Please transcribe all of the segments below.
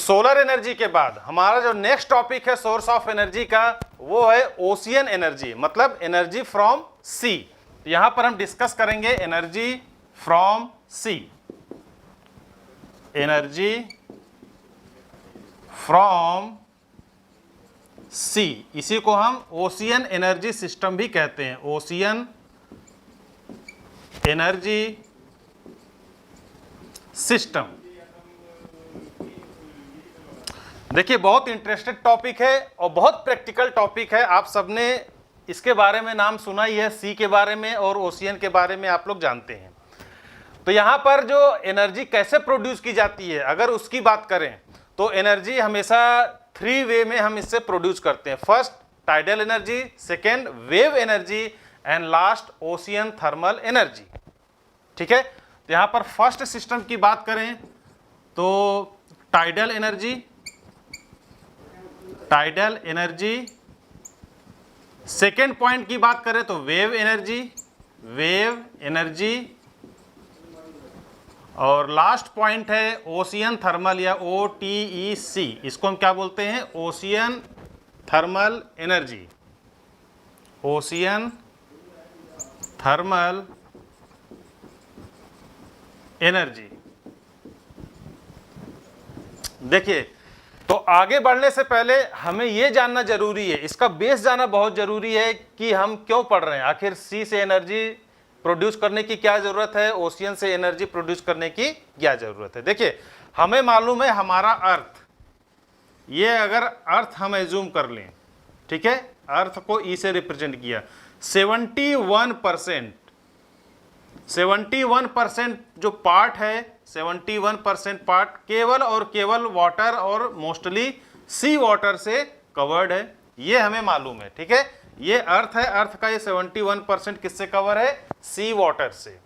Solar energy के बाद हमारा जो नेक्स्ट टॉपिक है सोर्स ऑफ एनर्जी का, वो है ओशियन एनर्जी, मतलब एनर्जी फ्रॉम सी। यहां पर हम डिस्कस करेंगे energy from sea, energy from sea, इसी को हम ओशियन एनर्जी सिस्टम भी कहते हैं, ओशियन एनर्जी सिस्टम। देखिए बहुत इंटरेस्टेड टॉपिक है और बहुत प्रैक्टिकल टॉपिक है। आप सबने इसके बारे में नाम सुना ही है, सी के बारे में और ओशियन के बारे में आप लोग जानते हैं। तो यहाँ पर जो एनर्जी कैसे प्रोड्यूस की जाती है, अगर उसकी बात करें तो एनर्जी हमेशा 3 वे में हम इससे प्रोड्यूस करते हैं। First tidal energy, second wave energy and last ocean thermal energy. ठीक है, तो यहाँ पर फर्स्ट सिस्टम की बात करें तो tidal energy, tidal energy, second point की बात करें तो वेव एनर्जी, वेव एनर्जी, और लास्ट पॉइंट है ओशियन थर्मल या OTEC, इसको हम क्या बोलते हैं, ocean thermal energy, ocean thermal energy. देखिए तो आगे बढ़ने से पहले हमें यह जानना जरूरी है, इसका बेस जानना बहुत जरूरी है कि हम क्यों पढ़ रहे हैं, आखिर सी से एनर्जी प्रोड्यूस करने की क्या जरूरत है, ओशियन से एनर्जी प्रोड्यूस करने की क्या जरूरत है। देखिए हमें मालूम है हमारा अर्थ, ये अगर अर्थ हम एज्यूम कर लें, ठीक है, अर्थ को ई से रिप्रेजेंट किया, 71% जो पार्ट है, 71% पार्ट केवल और केवल वाटर और मोस्टली सी वाटर से कवर्ड है, ये हमें मालूम है। ठीक है, ये अर्थ है, अर्थ का ये 71% किससे कवर है, सी वाटर से।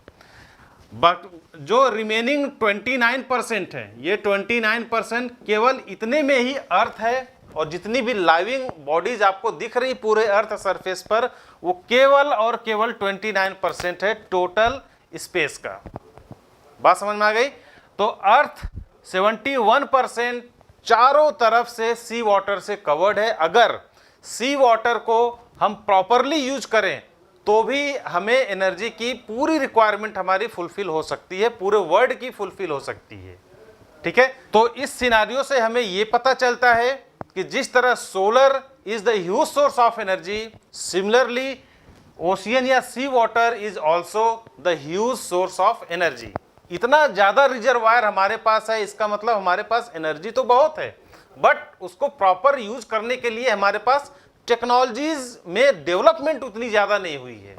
बट जो रिमेनिंग 29% है, ये 29% केवल इतने में ही अर्थ है, और जितनी भी लाइविंग बॉडीज आपको दिख रही पूरे अर्थ सरफेस पर, वो केवल और केवल 29% है टोटल स्पेस का। बात समझ में आ गई। तो अर्थ 71% चारों तरफ से सी वाटर से कवर्ड है। अगर सी वाटर को हम प्रॉपरली यूज करें तो भी हमें एनर्जी की पूरी रिक्वायरमेंट हमारी फुलफिल हो सकती है, पूरे वर्ल्ड की फुलफिल हो सकती है। ठीक है, तो इस सिनारियो से हमें यह पता चलता है कि जिस तरह solar is the huge source of energy, similarly ocean या sea water is also the huge source of energy. इतना ज्यादा रिजर्वायर हमारे पास है, इसका मतलब हमारे पास एनर्जी तो बहुत है, बट उसको प्रॉपर यूज करने के लिए हमारे पास टेक्नोलॉजीज में डेवलपमेंट उतनी ज़्यादा नहीं हुई है,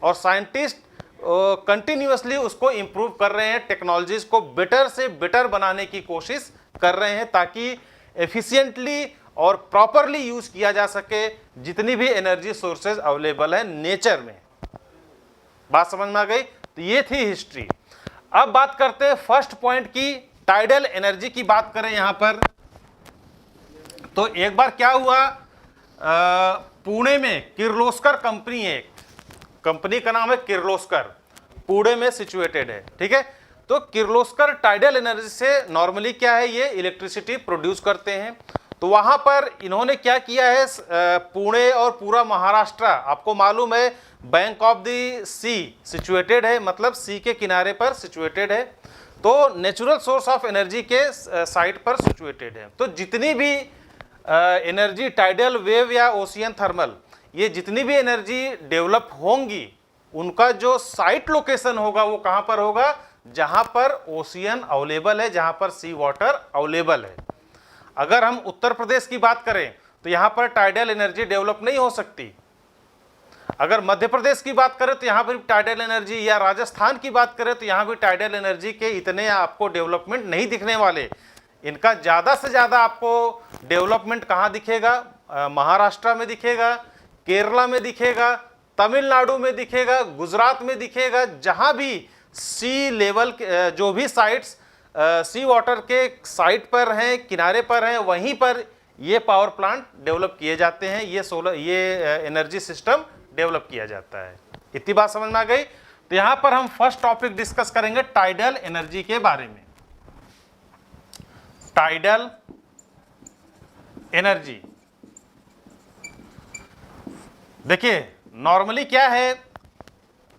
और साइंटिस्ट कंटिन्यूअसली उसको इम्प्रूव कर रहे हैं, टेक्नोलॉजीज को बेटर से बेटर बनाने की कोशिश कर रहे हैं ताकि एफिशिएंटली और प्रॉपरली यूज किया जा सके जितनी भी एनर्जी सोर्सेज अवेलेबल है नेचर में। बात समझ में आ गई। तो ये थी हिस्ट्री। अब बात करते हैं फर्स्ट पॉइंट की, टाइडल एनर्जी की बात करें यहां पर। तो एक बार क्या हुआ, पुणे में किर्लोस्कर कंपनी है, कंपनी का नाम है किर्लोस्कर, पुणे में सिचुएटेड है। ठीक है, तो किर्लोस्कर टाइडल एनर्जी से नॉर्मली क्या है, ये इलेक्ट्रिसिटी प्रोड्यूस करते हैं। तो वहां पर इन्होंने क्या किया है, पुणे और पूरा महाराष्ट्र आपको मालूम है bank of the sea situated है, मतलब सी के किनारे पर सिचुएटेड है, तो नेचुरल सोर्स ऑफ एनर्जी के साइट पर सिचुएटेड है। तो जितनी भी एनर्जी टाइडल, वेव या ओशियन थर्मल, ये जितनी भी एनर्जी डेवलप होंगी उनका जो साइट लोकेशन होगा वो कहां पर होगा, जहां पर ओशियन अवेलेबल है, जहां पर सी वाटर अवेलेबल है। अगर हम उत्तर प्रदेश की बात करें तो यहां पर टाइडल एनर्जी डेवलप नहीं हो सकती। अगर मध्य प्रदेश की बात करें तो यहां पर टाइडल एनर्जी, या राजस्थान की बात करें तो यहां भी टाइडल एनर्जी के इतने आपको डेवलपमेंट नहीं दिखने वाले। इनका ज़्यादा से ज़्यादा आपको डेवलपमेंट कहाँ दिखेगा, महाराष्ट्र में दिखेगा, केरला में दिखेगा, तमिलनाडु में दिखेगा, गुजरात में दिखेगा। जहाँ भी सी लेवल जो भी साइट्स सी वाटर के साइट पर हैं, किनारे पर हैं, वहीं पर ये पावर प्लांट डेवलप किए जाते हैं, ये एनर्जी सिस्टम डेवलप किया जाता है। इतनी बात समझ में आ गई। तो यहाँ पर हम फर्स्ट टॉपिक डिस्कस करेंगे टाइडल एनर्जी के बारे में। Tidal energy. देखिए नॉर्मली क्या है,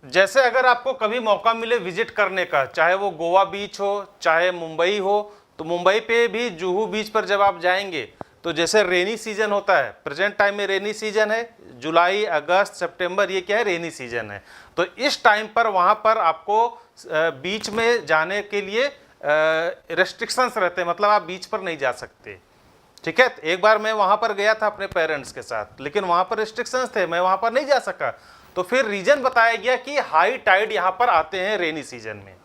जैसे अगर आपको कभी मौका मिले विजिट करने का, चाहे वो गोवा बीच हो चाहे मुंबई हो, तो मुंबई पे भी जुहू बीच पर जब आप जाएंगे तो जैसे रेनी सीजन होता है, प्रेजेंट टाइम में रेनी सीजन है, जुलाई अगस्त सितंबर, ये क्या है, रेनी सीजन है। तो इस टाइम पर वहाँ पर आपको बीच में जाने के लिए रेस्ट्रिक्शंस रहते हैं, मतलब आप बीच पर नहीं जा सकते। ठीक है, एक बार मैं वहाँ पर गया था अपने पेरेंट्स के साथ, लेकिन वहाँ पर रेस्ट्रिक्शंस थे, मैं वहाँ पर नहीं जा सका। तो फिर रीजन बताया गया कि हाई टाइड यहाँ पर आते हैं रेनी सीजन में।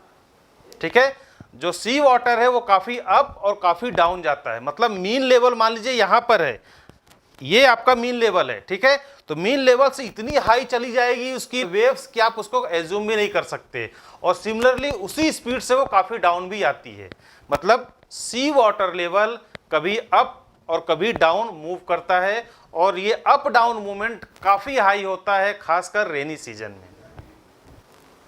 ठीक है, जो सी वाटर है वो काफ़ी अप और काफ़ी डाउन जाता है, मतलब मीन लेवल मान लीजिए यहाँ पर है, ये आपका मीन लेवल है। ठीक है, तो मीन लेवल से इतनी हाई चली जाएगी उसकी वेव्स कि आप उसको एज्यूम भी नहीं कर सकते, और सिमिलरली उसी स्पीड से वो काफ़ी डाउन भी आती है। मतलब सी वाटर लेवल कभी अप और कभी डाउन मूव करता है, और ये अप डाउन मूवमेंट काफ़ी हाई होता है, खासकर रेनी सीजन में।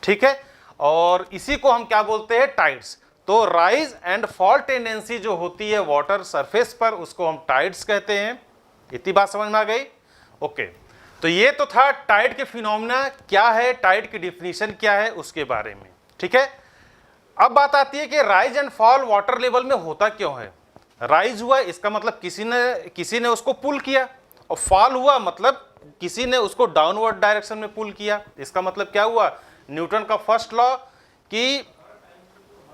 ठीक है, और इसी को हम क्या बोलते हैं, टाइड्स। तो राइज एंड फॉल टेंडेंसी जो होती है वाटर सरफेस पर, उसको हम टाइड्स कहते हैं। इतनी बात समझ में आ गई? ओके, तो ये तो था टाइड के फिनोमेना क्या है, टाइड की डिफिनीशन क्या है, उसके बारे में। ठीक है, अब बात आती है कि rise and fall water level में होता क्यों है। राइज हुआ इसका मतलब किसी ने उसको पुल किया, और फॉल हुआ मतलब किसी ने उसको डाउनवर्ड डायरेक्शन में पुल किया। इसका मतलब क्या हुआ, न्यूटन का फर्स्ट लॉ कि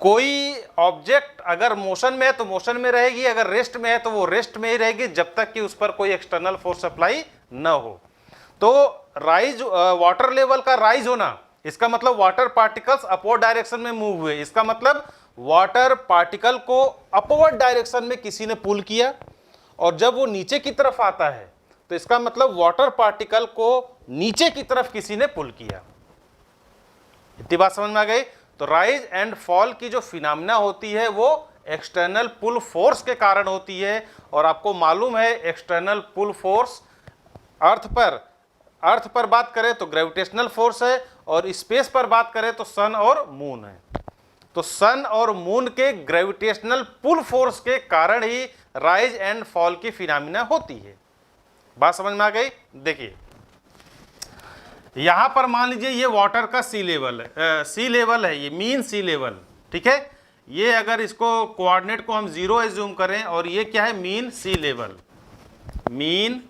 कोई ऑब्जेक्ट अगर मोशन में है तो मोशन में रहेगी, अगर रेस्ट में है तो वो रेस्ट में ही रहेगी, जब तक कि उस पर कोई एक्सटर्नल फोर्स अप्लाई न हो। तो राइज, वाटर लेवल का राइज होना, इसका मतलब वाटर पार्टिकल्स अपवर्ड डायरेक्शन में मूव हुए। इसका मतलब वाटर पार्टिकल को अपवर्ड डायरेक्शन में किसी ने पुल किया, और जब वो नीचे की तरफ आता है तो इसका मतलब वाटर पार्टिकल को नीचे की तरफ किसी ने पुल किया। इतनी बात समझ में आ गई? तो राइज एंड फॉल की जो फिनोमेना होती है वो एक्सटर्नल पुल फोर्स के कारण होती है, और आपको मालूम है एक्सटर्नल पुल फोर्स अर्थ पर बात करें तो ग्रेविटेशनल फोर्स है, और स्पेस पर बात करें तो सन और मून है। तो सन और मून के ग्रेविटेशनल पुल फोर्स के कारण ही राइज एंड फॉल की फिनोमेना होती है। बात समझ में आ गई? देखिए यहां पर मान लीजिए ये वाटर का सी लेवल है, ये मीन सी लेवल। ठीक है, ये अगर इसको कोऑर्डिनेट को हम 0 एज्यूम करें, और ये क्या है, मीन सी लेवल, मीन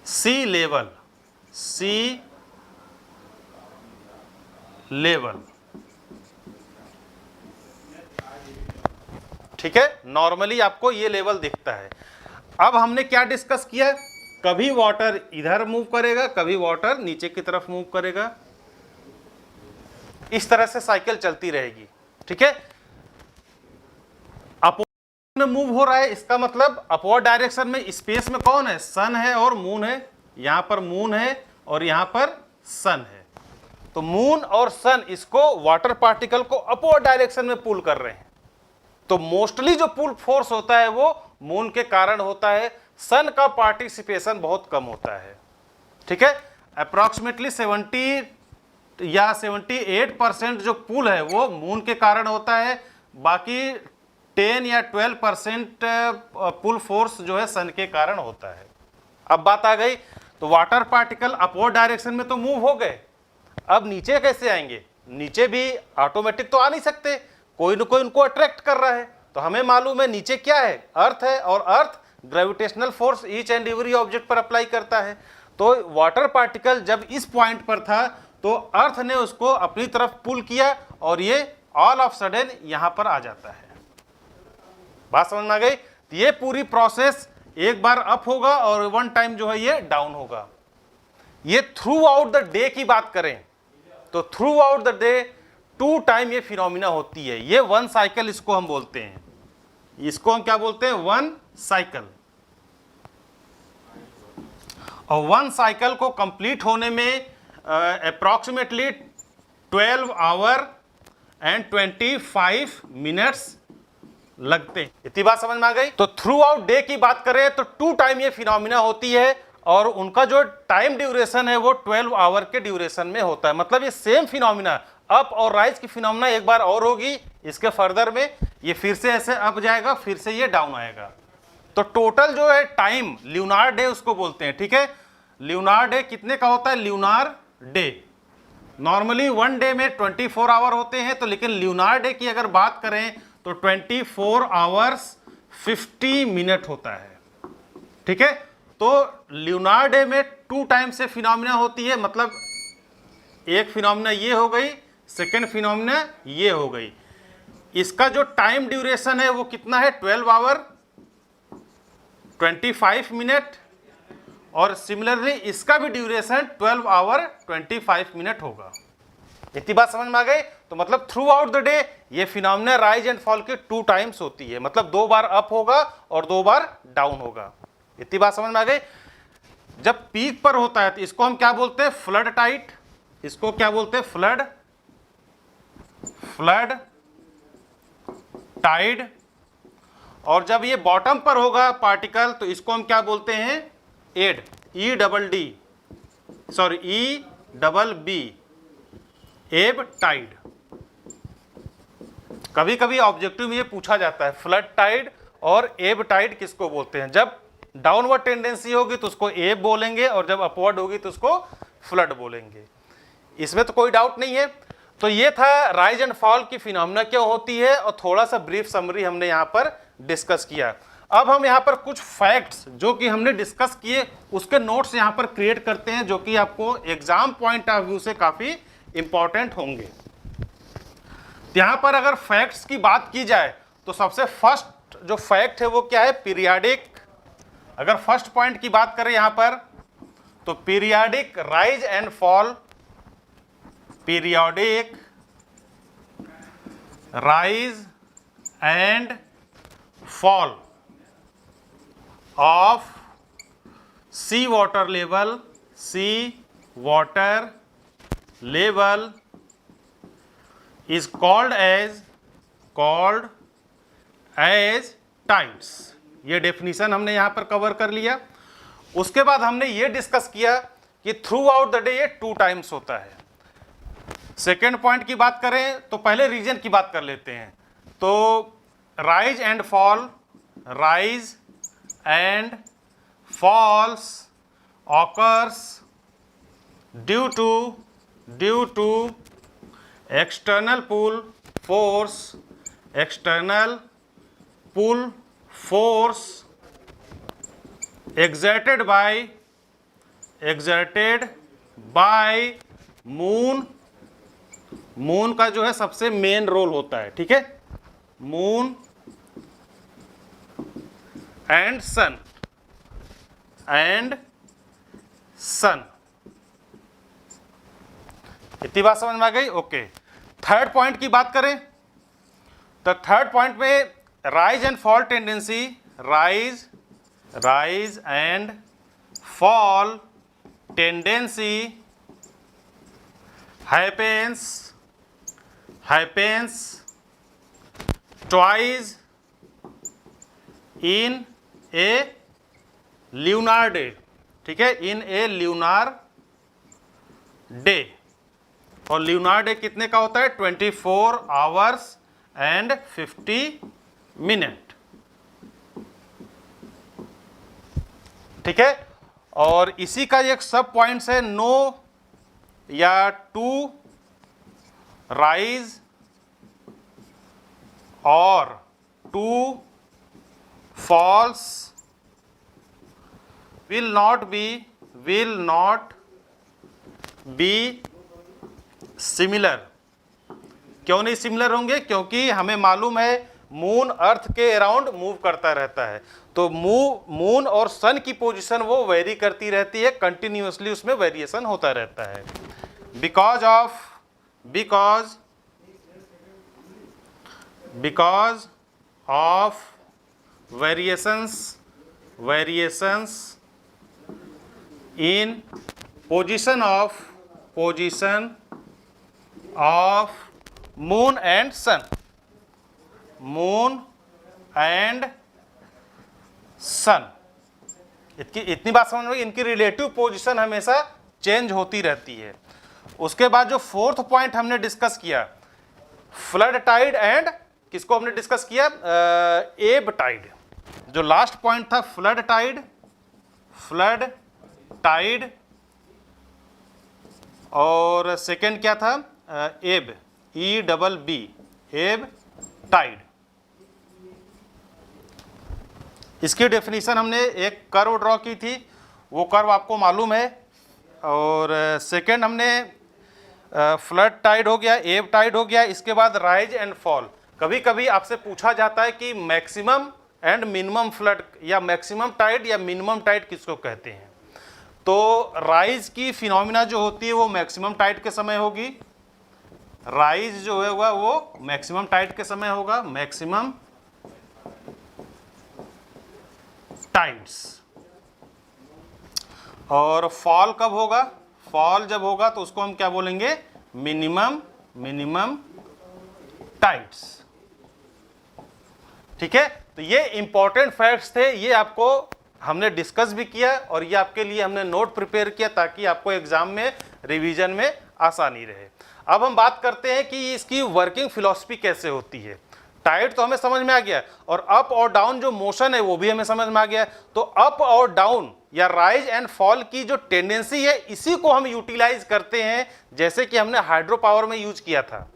सी लेवल, सी लेवल। ठीक है, नॉर्मली आपको ये लेवल दिखता है। अब हमने क्या डिस्कस किया, कभी वाटर इधर मूव करेगा, कभी वाटर नीचे की तरफ मूव करेगा, इस तरह से साइकिल चलती रहेगी। ठीक है, अपवर्ड में मूव हो रहा है, इसका मतलब अपवर्ड डायरेक्शन में स्पेस में कौन है, सन है और मून है। यहां पर मून है और यहां पर सन है, तो मून और सन इसको वाटर पार्टिकल को अपवर्ड डायरेक्शन में पुल कर रहे हैं। तो मोस्टली जो पुल फोर्स होता है वो मून के कारण होता है, सन का पार्टिसिपेशन बहुत कम होता है। ठीक है, अप्रॉक्सीमेटली 70 या 78% जो पुल है वो मून के कारण होता है, बाकी 10 या 12% पुल फोर्स जो है सन के कारण होता है। अब बात आ गई, तो वाटर पार्टिकल अपवर्ड डायरेक्शन में तो मूव हो गए, अब नीचे कैसे आएंगे, नीचे भी ऑटोमेटिक तो आ नहीं सकते, कोई ना कोई उनको अट्रैक्ट कर रहा है। तो हमें मालूम है नीचे क्या है, अर्थ है, और अर्थ gravitational force each and every object पर अप्लाई करता है। तो वाटर पार्टिकल जब इस पॉइंट पर था तो अर्थ ने उसको अपनी तरफ पुल किया, और ये ऑल ऑफ सडन यहां पर आ जाता है। बात समझ में आ गई? तो ये पूरी प्रोसेस एक बार अप होगा और वन टाइम जो है ये डाउन होगा। ये थ्रू आउट द डे की बात करें तो through out the day 2 time ये फिनोमिना होती है। ये 1 साइकिल इसको हम बोलते हैं, इसको हम क्या बोलते हैं, 1 साइकिल। और 1 साइकिल को कंप्लीट होने में अप्रॉक्सीमेटली 12 आवर एंड 25 मिनट्स लगते हैं। इतनी बात समझ में आ गई? तो थ्रू आउट डे की बात करें तो 2 टाइम ये फिनोमिना होती है, और उनका जो टाइम ड्यूरेशन है वो 12 आवर के ड्यूरेशन में होता है। मतलब ये सेम फिनोमिना अप और राइज की फिनोमिना एक बार और होगी, इसके फर्दर में ये फिर से ऐसे अप जाएगा, फिर से ये डाउन आएगा। तो टोटल जो है टाइम ल्यूनार डे उसको बोलते हैं, ठीक है। ल्यूनार डे कितने का होता है? ल्यूनार डे नॉर्मली 1 डे में 24 आवर होते हैं, तो लेकिन ल्यूनार डे की अगर बात करें तो 24 आवर्स 50 मिनट होता है, ठीक है। तो ल्यूनार डे में 2 टाइम से फिनोमिना होती है, मतलब एक फिनोमिना ये हो गई, सेकेंड फिनोमिना ये हो गई। इसका जो टाइम ड्यूरेशन है वो कितना है? 12 आवर 25 मिनट, और सिमिलरली इसका भी ड्यूरेशन 12 आवर 25 मिनट होगा। इतनी बात समझ में आ गई? तो मतलब थ्रू आउट द डे ये फिनोमिना राइज एंड फॉल के 2 टाइम्स होती है, मतलब 2 बार अप होगा और 2 बार डाउन होगा। इतनी बात समझ में आ गई? जब पीक पर होता है तो इसको हम क्या बोलते हैं? Flood tide. इसको क्या बोलते हैं? Flood tide. और जब ये बॉटम पर होगा पार्टिकल तो इसको हम क्या बोलते हैं? एड, E-double-B, एब टाइड। कभी कभी ऑब्जेक्टिव में ये पूछा जाता है फ्लड टाइड और एब टाइड किसको बोलते हैं। जब डाउनवर्ड टेंडेंसी होगी तो उसको एब बोलेंगे, और जब अपवर्ड होगी तो उसको फ्लड बोलेंगे। इसमें तो कोई डाउट नहीं है। तो ये था राइज एंड फॉल की फिनोमिना क्यों होती है, और थोड़ा सा ब्रीफ समरी हमने यहाँ पर डिस्कस किया। अब हम यहाँ पर कुछ फैक्ट्स जो कि हमने डिस्कस किए उसके नोट्स यहाँ पर क्रिएट करते हैं, जो कि आपको एग्जाम पॉइंट ऑफ व्यू से काफी इंपॉर्टेंट होंगे। यहाँ पर अगर फैक्ट्स की बात की जाए तो सबसे फर्स्ट जो फैक्ट है वो क्या है? पीरियाडिक। अगर फर्स्ट पॉइंट की बात करें यहाँ पर तो periodic rise and fall, periodic rise and fall of sea water level is called as tides। ये डेफिनेशन हमने यहाँ पर कवर कर लिया। उसके बाद हमने ये डिस्कस किया कि थ्रू आउट द डे ये 2 टाइम्स होता है। सेकेंड पॉइंट की बात करें तो पहले रीजन की बात कर लेते हैं। तो rise and fall, rise and falls occurs due to external pull force exerted by moon का जो है सबसे मेन रोल होता है, ठीक है। मून एंड सन इतनी बात समझ में आ गई? ओके। थर्ड पॉइंट की बात करें तो थर्ड पॉइंट में rise and fall tendency, rise and fall tendency happens twice in a lunar day, ठीक है, इन ए ल्यूनार डे। और ल्यूनार डे कितने का होता है? 24 आवर्स एंड 50 मिनट, ठीक है। और इसी का एक सब पॉइंट्स है, नो या टू राइज और two falls will not be similar। क्यों नहीं सिमिलर होंगे? क्योंकि हमें मालूम है मून अर्थ के अराउंड मूव करता रहता है, तो मून और सन की पोजीशन वो वेरी करती रहती है, कंटिन्यूअसली उसमें वेरिएशन होता रहता है। Because of variations in position of moon and sun, इतनी बात समझ में, इनकी रिलेटिव पोजीशन हमेशा चेंज होती रहती है। उसके बाद जो फोर्थ पॉइंट हमने डिस्कस किया, फ्लड टाइड एंड किसको हमने डिस्कस किया? एब टाइड। जो लास्ट पॉइंट था फ्लड टाइड, और सेकंड क्या था, एब, EBB, एब टाइड। इसकी डेफिनेशन हमने एक कर्व ड्रॉ की थी, वो कर्व आपको मालूम है। और सेकंड हमने फ्लड टाइड हो गया, एब टाइड हो गया। इसके बाद राइज एंड फॉल। कभी कभी आपसे पूछा जाता है कि मैक्सिमम एंड मिनिमम फ्लड या मैक्सिमम टाइड या मिनिमम टाइड किसको कहते हैं। तो राइज की फिनोमिना जो होती है वो मैक्सिमम टाइड के समय होगी, राइज जो होगा वो मैक्सिमम टाइड के समय होगा, मैक्सिमम टाइड्स। और फॉल कब होगा, फॉल जब होगा तो उसको हम क्या बोलेंगे, मिनिमम टाइड्स। ठीक है, तो ये इंपॉर्टेंट फैक्ट्स थे, ये आपको हमने डिस्कस भी किया और ये आपके लिए हमने नोट प्रिपेयर किया ताकि आपको एग्जाम में रिवीजन में आसानी रहे। अब हम बात करते हैं कि इसकी वर्किंग फिलॉसफी कैसे होती है। टाइड तो हमें समझ में आ गया, और अप और डाउन जो मोशन है वो भी हमें समझ में आ गया। तो अप और डाउन या राइज एंड फॉल की जो टेंडेंसी है, इसी को हम यूटिलाइज करते हैं, जैसे कि हमने हाइड्रो पावर में यूज किया था।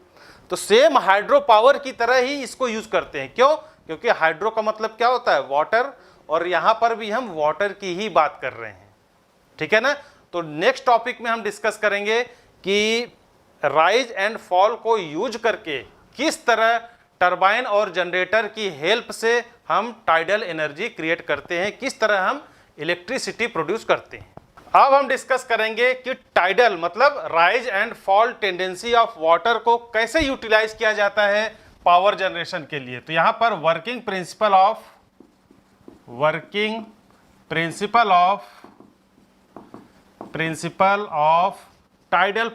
तो सेम हाइड्रो पावर की तरह ही इसको यूज करते हैं। क्यों? क्योंकि हाइड्रो का मतलब क्या होता है, वाटर, और यहां पर भी हम वाटर की ही बात कर रहे हैं। ठीक है ना। तो नेक्स्ट टॉपिक में हम डिस्कस करेंगे कि राइज एंड फॉल को यूज करके किस तरह टरबाइन और जनरेटर की हेल्प से हम टाइडल एनर्जी क्रिएट करते हैं, किस तरह हम इलेक्ट्रिसिटी प्रोड्यूस करते हैं। अब हम डिस्कस करेंगे कि टाइडल मतलब rise and fall tendency of water को कैसे यूटिलाइज किया जाता है पावर जनरेशन के लिए। तो यहां पर working principle of tidal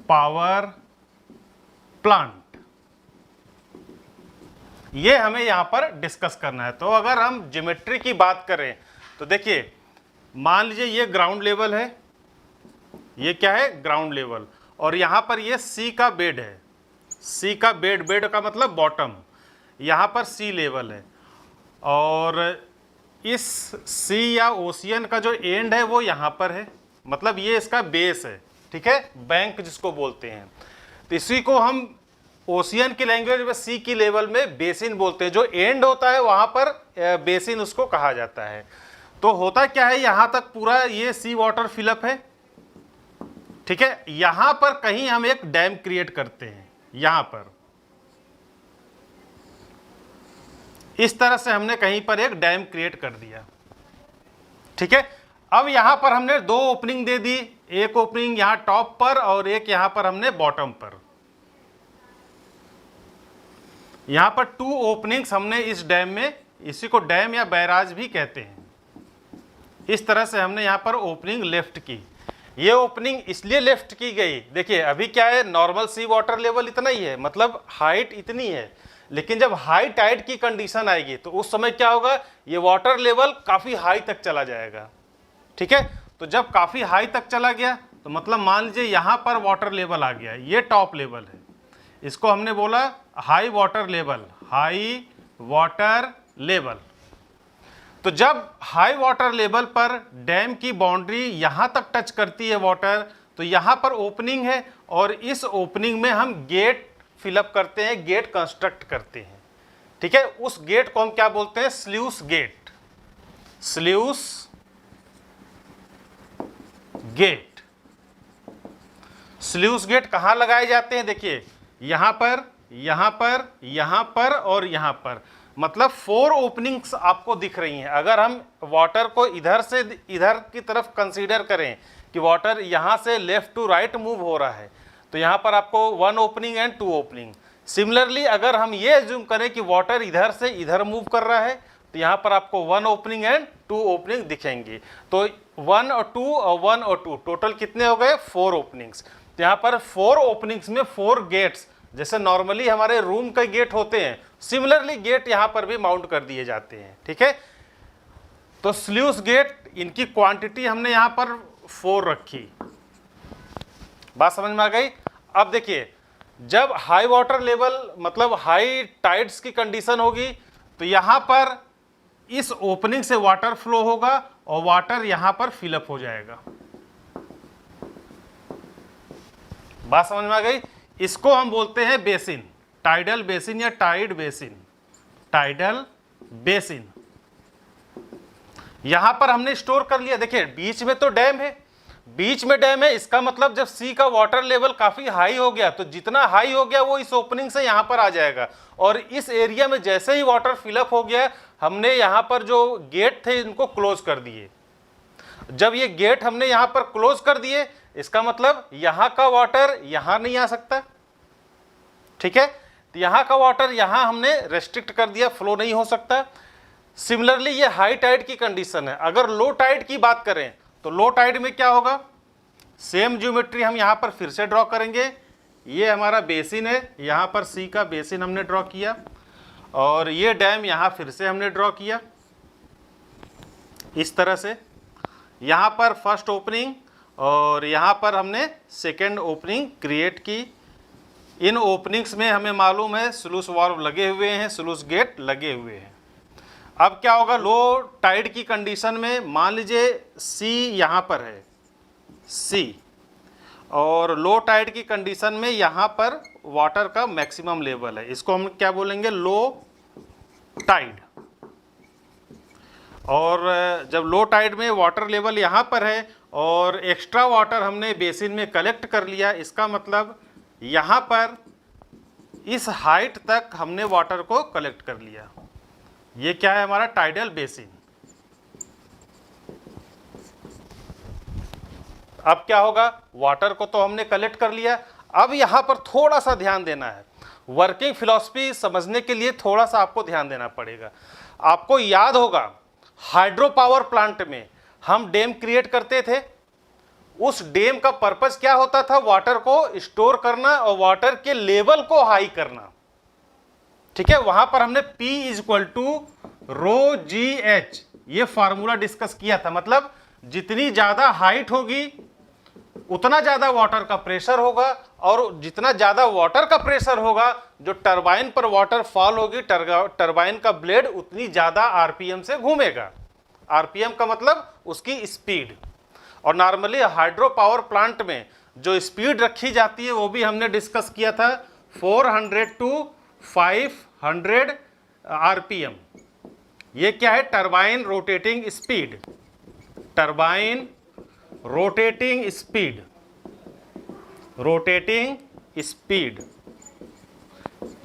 power plant, ये हमें यहां पर डिस्कस करना है। तो अगर हम ज्योमेट्री की बात करें तो देखिए, मान लीजिए ये ग्राउंड लेवल है, ये क्या है, ग्राउंड लेवल, और यहां पर ये सी का बेड है, सी का बेड का मतलब बॉटम, यहां पर सी लेवल है, और इस सी या ओशियन का जो एंड है वो यहां पर है, मतलब ये इसका बेस है। ठीक है, बैंक जिसको बोलते हैं। तो इसी को हम ओशियन की लैंग्वेज में सी की लेवल में बेसिन बोलते हैं। जो एंड होता है वहां पर बेसिन उसको कहा जाता है। तो होता क्या है, यहां तक पूरा ये सी वाटर फिलअप है। ठीक है, यहां पर कहीं हम एक डैम क्रिएट करते हैं, यहां पर इस तरह से हमने कहीं पर एक डैम क्रिएट कर दिया। ठीक है, अब यहां पर हमने दो ओपनिंग दे दी, एक ओपनिंग यहां टॉप पर और एक यहां पर हमने बॉटम पर। यहां पर 2 ओपनिंग्स हमने इस डैम में, इसी को डैम या बैराज भी कहते हैं। इस तरह से हमने यहां पर ओपनिंग लेफ्ट की। ये ओपनिंग इसलिए लेफ्ट की गई, देखिए अभी क्या है, नॉर्मल सी वाटर लेवल इतना ही है, मतलब हाइट इतनी है, लेकिन जब हाई टाइड की कंडीशन आएगी तो उस समय क्या होगा, ये वाटर लेवल काफी हाई तक चला जाएगा। ठीक है, तो जब काफी हाई तक चला गया तो मतलब मान लीजिए यहां पर वाटर लेवल आ गया, ये टॉप लेवल है, इसको हमने बोला हाई वाटर लेवल। तो जब हाई वाटर लेवल पर डैम की बाउंड्री यहां तक टच करती है वाटर, तो यहां पर ओपनिंग है, और इस ओपनिंग में हम गेट फिलअप करते हैं, गेट कंस्ट्रक्ट करते हैं। ठीक है, उस गेट को हम क्या बोलते हैं, स्ल्यूस गेट। स्ल्यूस गेट कहां लगाए जाते हैं, देखिए यहां पर, यहां पर, यहां पर और यहां पर, मतलब 4 ओपनिंग्स आपको दिख रही हैं। अगर हम वाटर को इधर से इधर की तरफ कंसीडर करें कि वाटर यहां से लेफ्ट टू राइट मूव हो रहा है, तो यहां पर आपको 1 ओपनिंग एंड 2 ओपनिंग। सिमिलरली अगर हम ये एज्यूम करें कि वाटर इधर से इधर मूव कर रहा है, तो यहां पर आपको 1 ओपनिंग एंड 2 ओपनिंग दिखेंगी। तो 1 और 2 और 1 और 2 टोटल कितने हो गए, 4 ओपनिंग्स। तो यहां पर 4 ओपनिंग्स में 4 गेट्स, जैसे नॉर्मली हमारे रूम के गेट होते हैं, सिमिलरली गेट यहां पर भी माउंट कर दिए जाते हैं। ठीक है, तो स्ल्यूस गेट, इनकी क्वांटिटी हमने यहां पर 4 रखी। बात समझ में आ गई। अब देखिए जब हाई वाटर लेवल मतलब हाई टाइड्स की कंडीशन होगी तो यहां पर इस ओपनिंग से वाटर फ्लो होगा और वाटर यहां पर फिलअप हो जाएगा। बात समझ में आ गई? इसको हम बोलते हैं बेसिन, टाइडल बेसिन या टाइड बेसिन, टाइडल बेसिन। यहां पर हमने स्टोर कर लिया। देखिए बीच में तो डैम है, बीच में डैम है, इसका मतलब जब सी का वाटर लेवल काफी हाई हो गया तो जितना हाई हो गया वो इस ओपनिंग से यहां पर आ जाएगा और इस एरिया में जैसे ही वाटर फिलअप हो गया हमने यहां पर जो गेट थे इनको क्लोज कर दिए। जब ये गेट हमने यहां पर क्लोज कर दिए इसका मतलब यहां का वाटर यहां नहीं आ सकता, ठीक है? तो यहां का वाटर यहां हमने रेस्ट्रिक्ट कर दिया, फ्लो नहीं हो सकता। सिमिलरली ये हाई टाइड की कंडीशन है। अगर लो टाइड की बात करें तो लो टाइड में क्या होगा? सेम ज्योमेट्री हम यहां पर फिर से ड्रॉ करेंगे। ये हमारा बेसिन है, यहां पर सी का बेसिन हमने ड्रॉ किया और ये डैम यहां फिर से हमने ड्रॉ किया इस तरह से। यहां पर फर्स्ट ओपनिंग और यहां पर हमने सेकेंड ओपनिंग क्रिएट की। इन ओपनिंग्स में हमें मालूम है स्लूस वाल्व लगे हुए हैं, स्लूस गेट लगे हुए हैं। अब क्या होगा? लो टाइड की कंडीशन में मान लीजिए सी यहाँ पर है, सी, और लो टाइड की कंडीशन में यहाँ पर वाटर का मैक्सिमम लेवल है, इसको हम क्या बोलेंगे? Low tide. और जब लो टाइड में वाटर लेवल यहाँ पर है और एक्स्ट्रा वाटर हमने बेसिन में कलेक्ट कर लिया, इसका मतलब यहाँ पर इस हाइट तक हमने वाटर को कलेक्ट कर लिया। ये क्या है? हमारा टाइडल बेसिन। अब क्या होगा? वाटर को तो हमने कलेक्ट कर लिया। अब यहां पर थोड़ा सा ध्यान देना है, वर्किंग फिलॉसफी समझने के लिए थोड़ा सा आपको ध्यान देना पड़ेगा। आपको याद होगा हाइड्रो पावर प्लांट में हम डैम क्रिएट करते थे, उस डैम का पर्पस क्या होता था? वाटर को स्टोर करना और वाटर के लेवल को हाई करना, ठीक है? वहां पर हमने P equal to rho g h ये फार्मूला डिस्कस किया था। मतलब जितनी ज्यादा हाइट होगी उतना ज्यादा वाटर का प्रेशर होगा और जितना ज्यादा वाटर का प्रेशर होगा जो टरबाइन पर वाटर फॉल होगी, टरबाइन का ब्लेड उतनी ज्यादा आरपीएम से घूमेगा। आरपीएम का मतलब उसकी स्पीड। और नॉर्मली हाइड्रो पावर प्लांट में जो स्पीड रखी जाती है वो भी हमने डिस्कस किया था 400 टू 500 आरपीएम। ये क्या है? Turbine rotating speed, turbine rotating speed, rotating speed.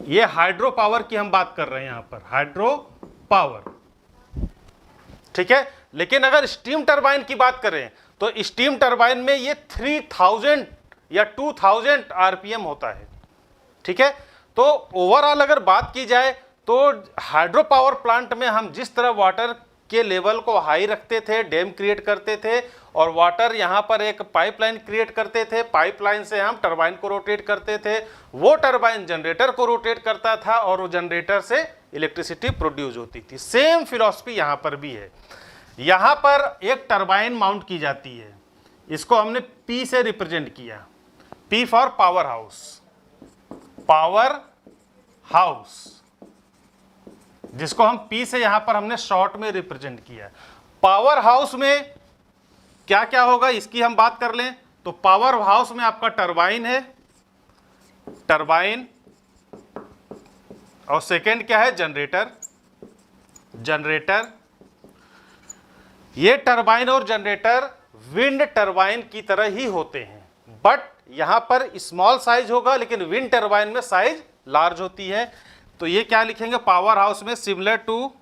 ये हाइड्रो पावर की हम बात कर रहे हैं यहां पर, हाइड्रो पावर, ठीक है? लेकिन अगर स्टीम टरबाइन की बात करें तो स्टीम टरबाइन में ये 3000 या 2000 आरपीएम होता है, ठीक है? तो ओवरऑल अगर बात की जाए तो हाइड्रो पावर प्लांट में हम जिस तरह वाटर के लेवल को हाई रखते थे, डैम क्रिएट करते थे और वाटर यहाँ पर एक पाइपलाइन क्रिएट करते थे, पाइपलाइन से हम टरबाइन को रोटेट करते थे, वो टरबाइन जनरेटर को रोटेट करता था और वो जनरेटर से इलेक्ट्रिसिटी प्रोड्यूस होती थी। सेम फिलॉसफी यहाँ पर भी है। यहाँ पर एक टरबाइन माउंट की जाती है, इसको हमने P से रिप्रेजेंट किया, P for power house, power house, जिसको हम P से यहां पर हमने शॉर्ट में रिप्रेजेंट किया। पावर हाउस में क्या क्या होगा इसकी हम बात कर लें तो पावर हाउस में आपका टरबाइन है, टरबाइन, और सेकंड क्या है? Generator, generator. ये टरबाइन और जनरेटर विंड टरबाइन की तरह ही होते हैं, बट यहां पर स्मॉल साइज होगा लेकिन विंड टरबाइन में साइज लार्ज होती है। तो ये क्या लिखेंगे? पावर हाउस में similar to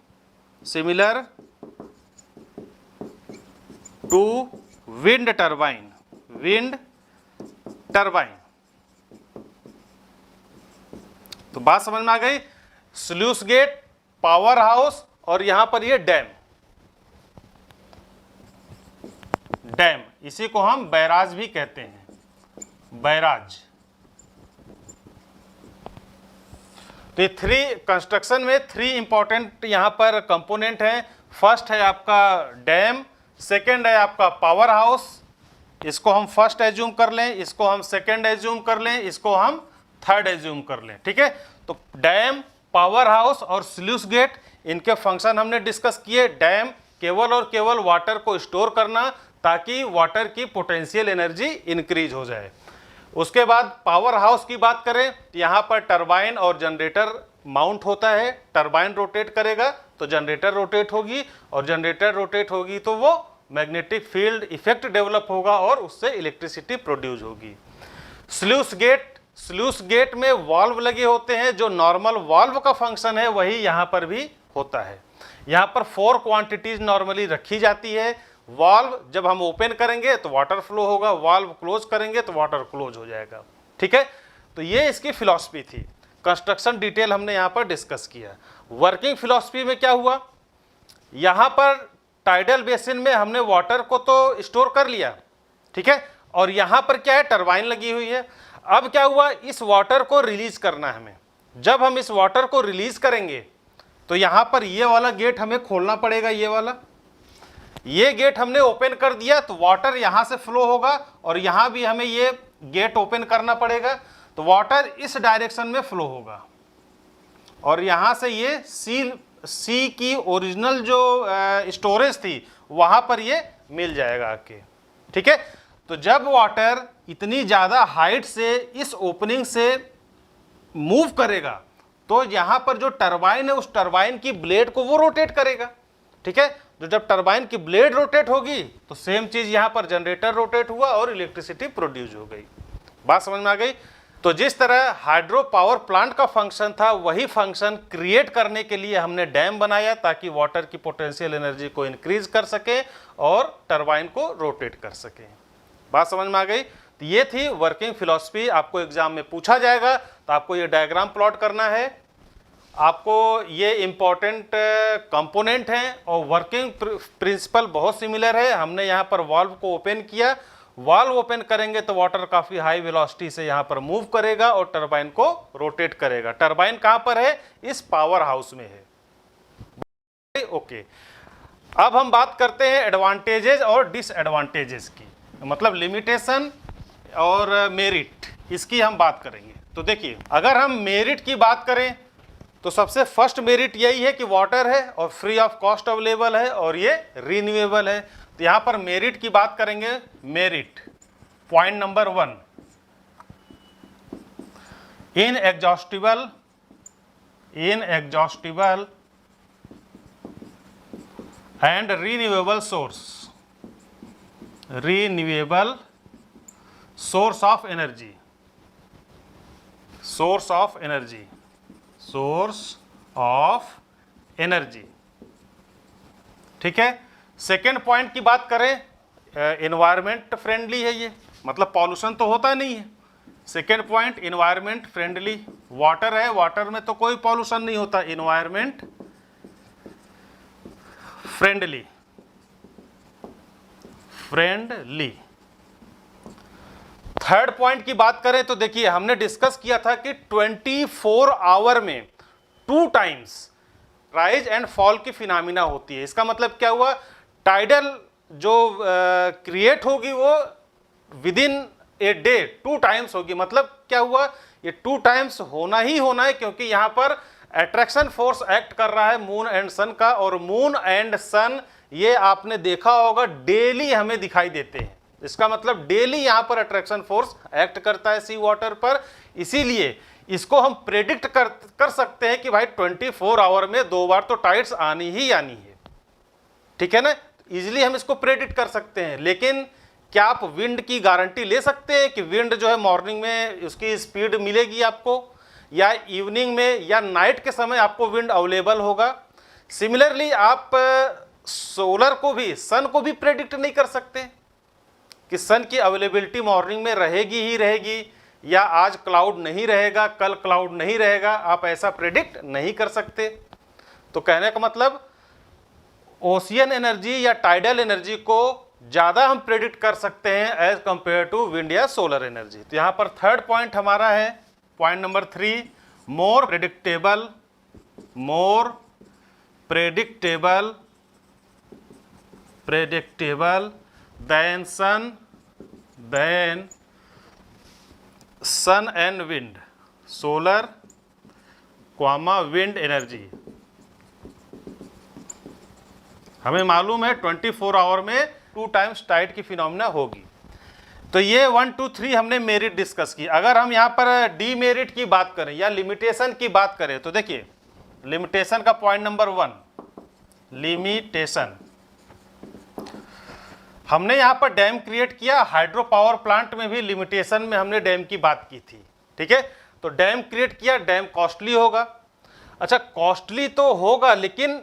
wind turbine, wind turbine. तो बात समझ में आ गई? स्लूस गेट, पावर हाउस और यहां पर ये डैम, डैम, इसी को हम बैराज भी कहते हैं, बैराज। तो ये थ्री कंस्ट्रक्शन में थ्री इंपॉर्टेंट यहां पर कंपोनेंट हैं। फर्स्ट है आपका डैम, सेकंड है आपका पावर हाउस, इसको हम फर्स्ट एज्यूम कर लें, इसको हम सेकंड एज्यूम कर लें, इसको हम थर्ड एज्यूम कर लें, ठीक है। तो डैम, पावर हाउस और स्लूस गेट, इनके फंक्शन हमने डिस्कस किए। डैम केवल और केवल वाटर को स्टोर करना ताकि वाटर की पोटेंशियल एनर्जी इंक्रीज हो जाए। उसके बाद पावर हाउस की बात करें तो यहाँ पर टरबाइन और जनरेटर माउंट होता है। टरबाइन रोटेट करेगा तो जनरेटर रोटेट होगी, और जनरेटर रोटेट होगी तो वो मैग्नेटिक फील्ड इफेक्ट डेवलप होगा और उससे इलेक्ट्रिसिटी प्रोड्यूस होगी। स्लूस गेट में वाल्व लगे होते हैं, जो नॉर्मल वाल्व का फंक्शन है वही यहाँ पर भी होता है। यहाँ पर 4 क्वांटिटीज नॉर्मली रखी जाती है। वाल्व जब हम ओपन करेंगे तो वाटर फ्लो होगा, वाल्व क्लोज करेंगे तो वाटर क्लोज हो जाएगा, ठीक है। तो ये इसकी फिलॉसफी थी। कंस्ट्रक्शन डिटेल हमने यहाँ पर डिस्कस किया। वर्किंग फिलॉसफी में क्या हुआ, यहाँ पर टाइडल बेसिन में हमने वाटर को तो स्टोर कर लिया, ठीक है, और यहाँ पर क्या है, टरबाइन लगी हुई है। अब क्या हुआ, इस वाटर को रिलीज करना है हमें। जब हम इस वाटर को रिलीज करेंगे तो यहाँ पर ये वाला गेट हमें खोलना पड़ेगा, ये वाला। ये गेट हमने ओपन कर दिया तो वाटर यहाँ से फ्लो होगा, और यहाँ भी हमें ये गेट ओपन करना पड़ेगा तो वाटर इस डायरेक्शन में फ्लो होगा, और यहाँ से ये सी की ओरिजिनल जो स्टोरेज थी वहाँ पर ये मिल जाएगा आके, ठीक है। तो जब वाटर इतनी ज़्यादा हाइट से इस ओपनिंग से मूव करेगा तो यहाँ पर जो टरबाइन है उस टरबाइन की ब्लेड को वो रोटेट करेगा, ठीक है। तो जब टरबाइन की ब्लेड रोटेट होगी तो सेम चीज़ यहाँ पर जनरेटर रोटेट हुआ और इलेक्ट्रिसिटी प्रोड्यूस हो गई। बात समझ में आ गई। तो जिस तरह हाइड्रो पावर प्लांट का फंक्शन था वही फंक्शन क्रिएट करने के लिए हमने डैम बनाया ताकि वाटर की पोटेंशियल एनर्जी को इंक्रीज कर सके और टरबाइन को रोटेट कर सके। बात समझ में आ गई। तो ये थी वर्किंग फिलॉसफी। आपको एग्जाम में पूछा जाएगा तो आपको ये डायग्राम प्लॉट करना है, आपको ये इंपॉर्टेंट कंपोनेंट हैं, और वर्किंग प्रिंसिपल बहुत सिमिलर है। हमने यहाँ पर वाल्व को ओपन किया, वाल्व ओपन करेंगे तो वाटर काफ़ी हाई वेलोसिटी से यहाँ पर मूव करेगा और टरबाइन को रोटेट करेगा। टरबाइन कहाँ पर है, इस पावर हाउस में है, ओके। अब हम बात करते हैं एडवांटेजेस और डिसएडवांटेजेस की, मतलब लिमिटेशन और मेरिट, इसकी हम बात करेंगे। तो देखिए, अगर हम मेरिट की बात करें तो सबसे फर्स्ट मेरिट यही है कि वाटर है और फ्री ऑफ कॉस्ट अवेलेबल है और ये रिन्यूएबल है। तो यहाँ पर मेरिट की बात करेंगे। Merit point number 1, inexhaustible and renewable source of energy, ठीक है। सेकेंड पॉइंट की बात करें, एनवायरमेंट फ्रेंडली है ये, मतलब पॉल्यूशन तो होता नहीं है। Second point environment friendly, water है, वाटर में तो कोई पॉल्यूशन नहीं होता, एनवायरमेंट फ्रेंडली। थर्ड पॉइंट की बात करें तो देखिए, हमने डिस्कस किया था कि 24 आवर में 2 टाइम्स राइज एंड फॉल की फिनोमिना होती है। इसका मतलब क्या हुआ, टाइडल जो क्रिएट होगी वो with in a day 2 times होगी। मतलब क्या हुआ, ये 2 टाइम्स होना ही होना है, क्योंकि यहाँ पर अट्रैक्शन फोर्स एक्ट कर रहा है मून एंड सन का, और मून एंड सन ये आपने देखा होगा डेली हमें दिखाई देते हैं। इसका मतलब डेली यहाँ पर अट्रैक्शन फोर्स एक्ट करता है सी वाटर पर। इसीलिए इसको हम प्रेडिक्ट कर सकते हैं कि भाई 24 आवर में 2 बार तो टाइड्स आनी ही आनी है, ठीक है ना। इजीली हम इसको प्रेडिक्ट कर सकते हैं। लेकिन क्या आप विंड की गारंटी ले सकते हैं कि विंड जो है मॉर्निंग में उसकी स्पीड मिलेगी आपको, या इवनिंग में या नाइट के समय आपको विंड अवेलेबल होगा। सिमिलरली आप सोलर को भी, सन को भी प्रेडिक्ट नहीं कर सकते कि सन की अवेलेबिलिटी मॉर्निंग में रहेगी ही रहेगी, या आज क्लाउड नहीं रहेगा, कल क्लाउड नहीं रहेगा, आप ऐसा प्रेडिक्ट नहीं कर सकते। तो कहने का मतलब ओशियन एनर्जी या टाइडल एनर्जी को ज़्यादा हम प्रेडिक्ट कर सकते हैं एज कंपेयर टू विंड या सोलर एनर्जी। तो यहाँ पर थर्ड पॉइंट हमारा है point number 3, more predictable than sun and wind. Solar comma wind energy. हमें मालूम है 24 आवर में 2 टाइम्स टाइड की फिनोमिना होगी। तो ये 1 2 3 हमने मेरिट डिस्कस की। अगर हम यहाँ पर डीमेरिट की बात करें या लिमिटेशन की बात करें तो देखिए लिमिटेशन का पॉइंट नंबर 1, लिमिटेशन। हमने यहाँ पर डैम क्रिएट किया, हाइड्रो पावर प्लांट में भी लिमिटेशन में हमने डैम की बात की थी, ठीक है। तो डैम क्रिएट किया, डैम कॉस्टली होगा। अच्छा कॉस्टली तो होगा, लेकिन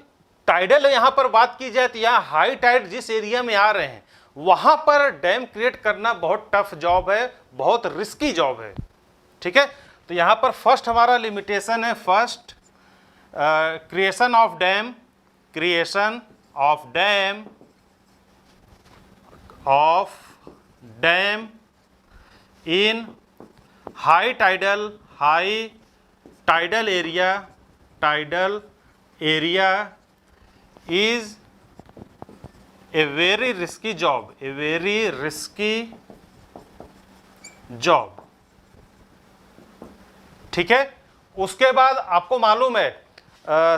टाइडल यहाँ पर बात की जाए तो यहाँ हाई टाइड जिस एरिया में आ रहे हैं वहां पर डैम क्रिएट करना बहुत टफ जॉब है, बहुत रिस्की जॉब है, ठीक है। तो यहाँ पर फर्स्ट हमारा लिमिटेशन है, first creation of dam, creation of dam in high tidal area is a very risky job, a very risky job, ठीक है। उसके बाद आपको मालूम है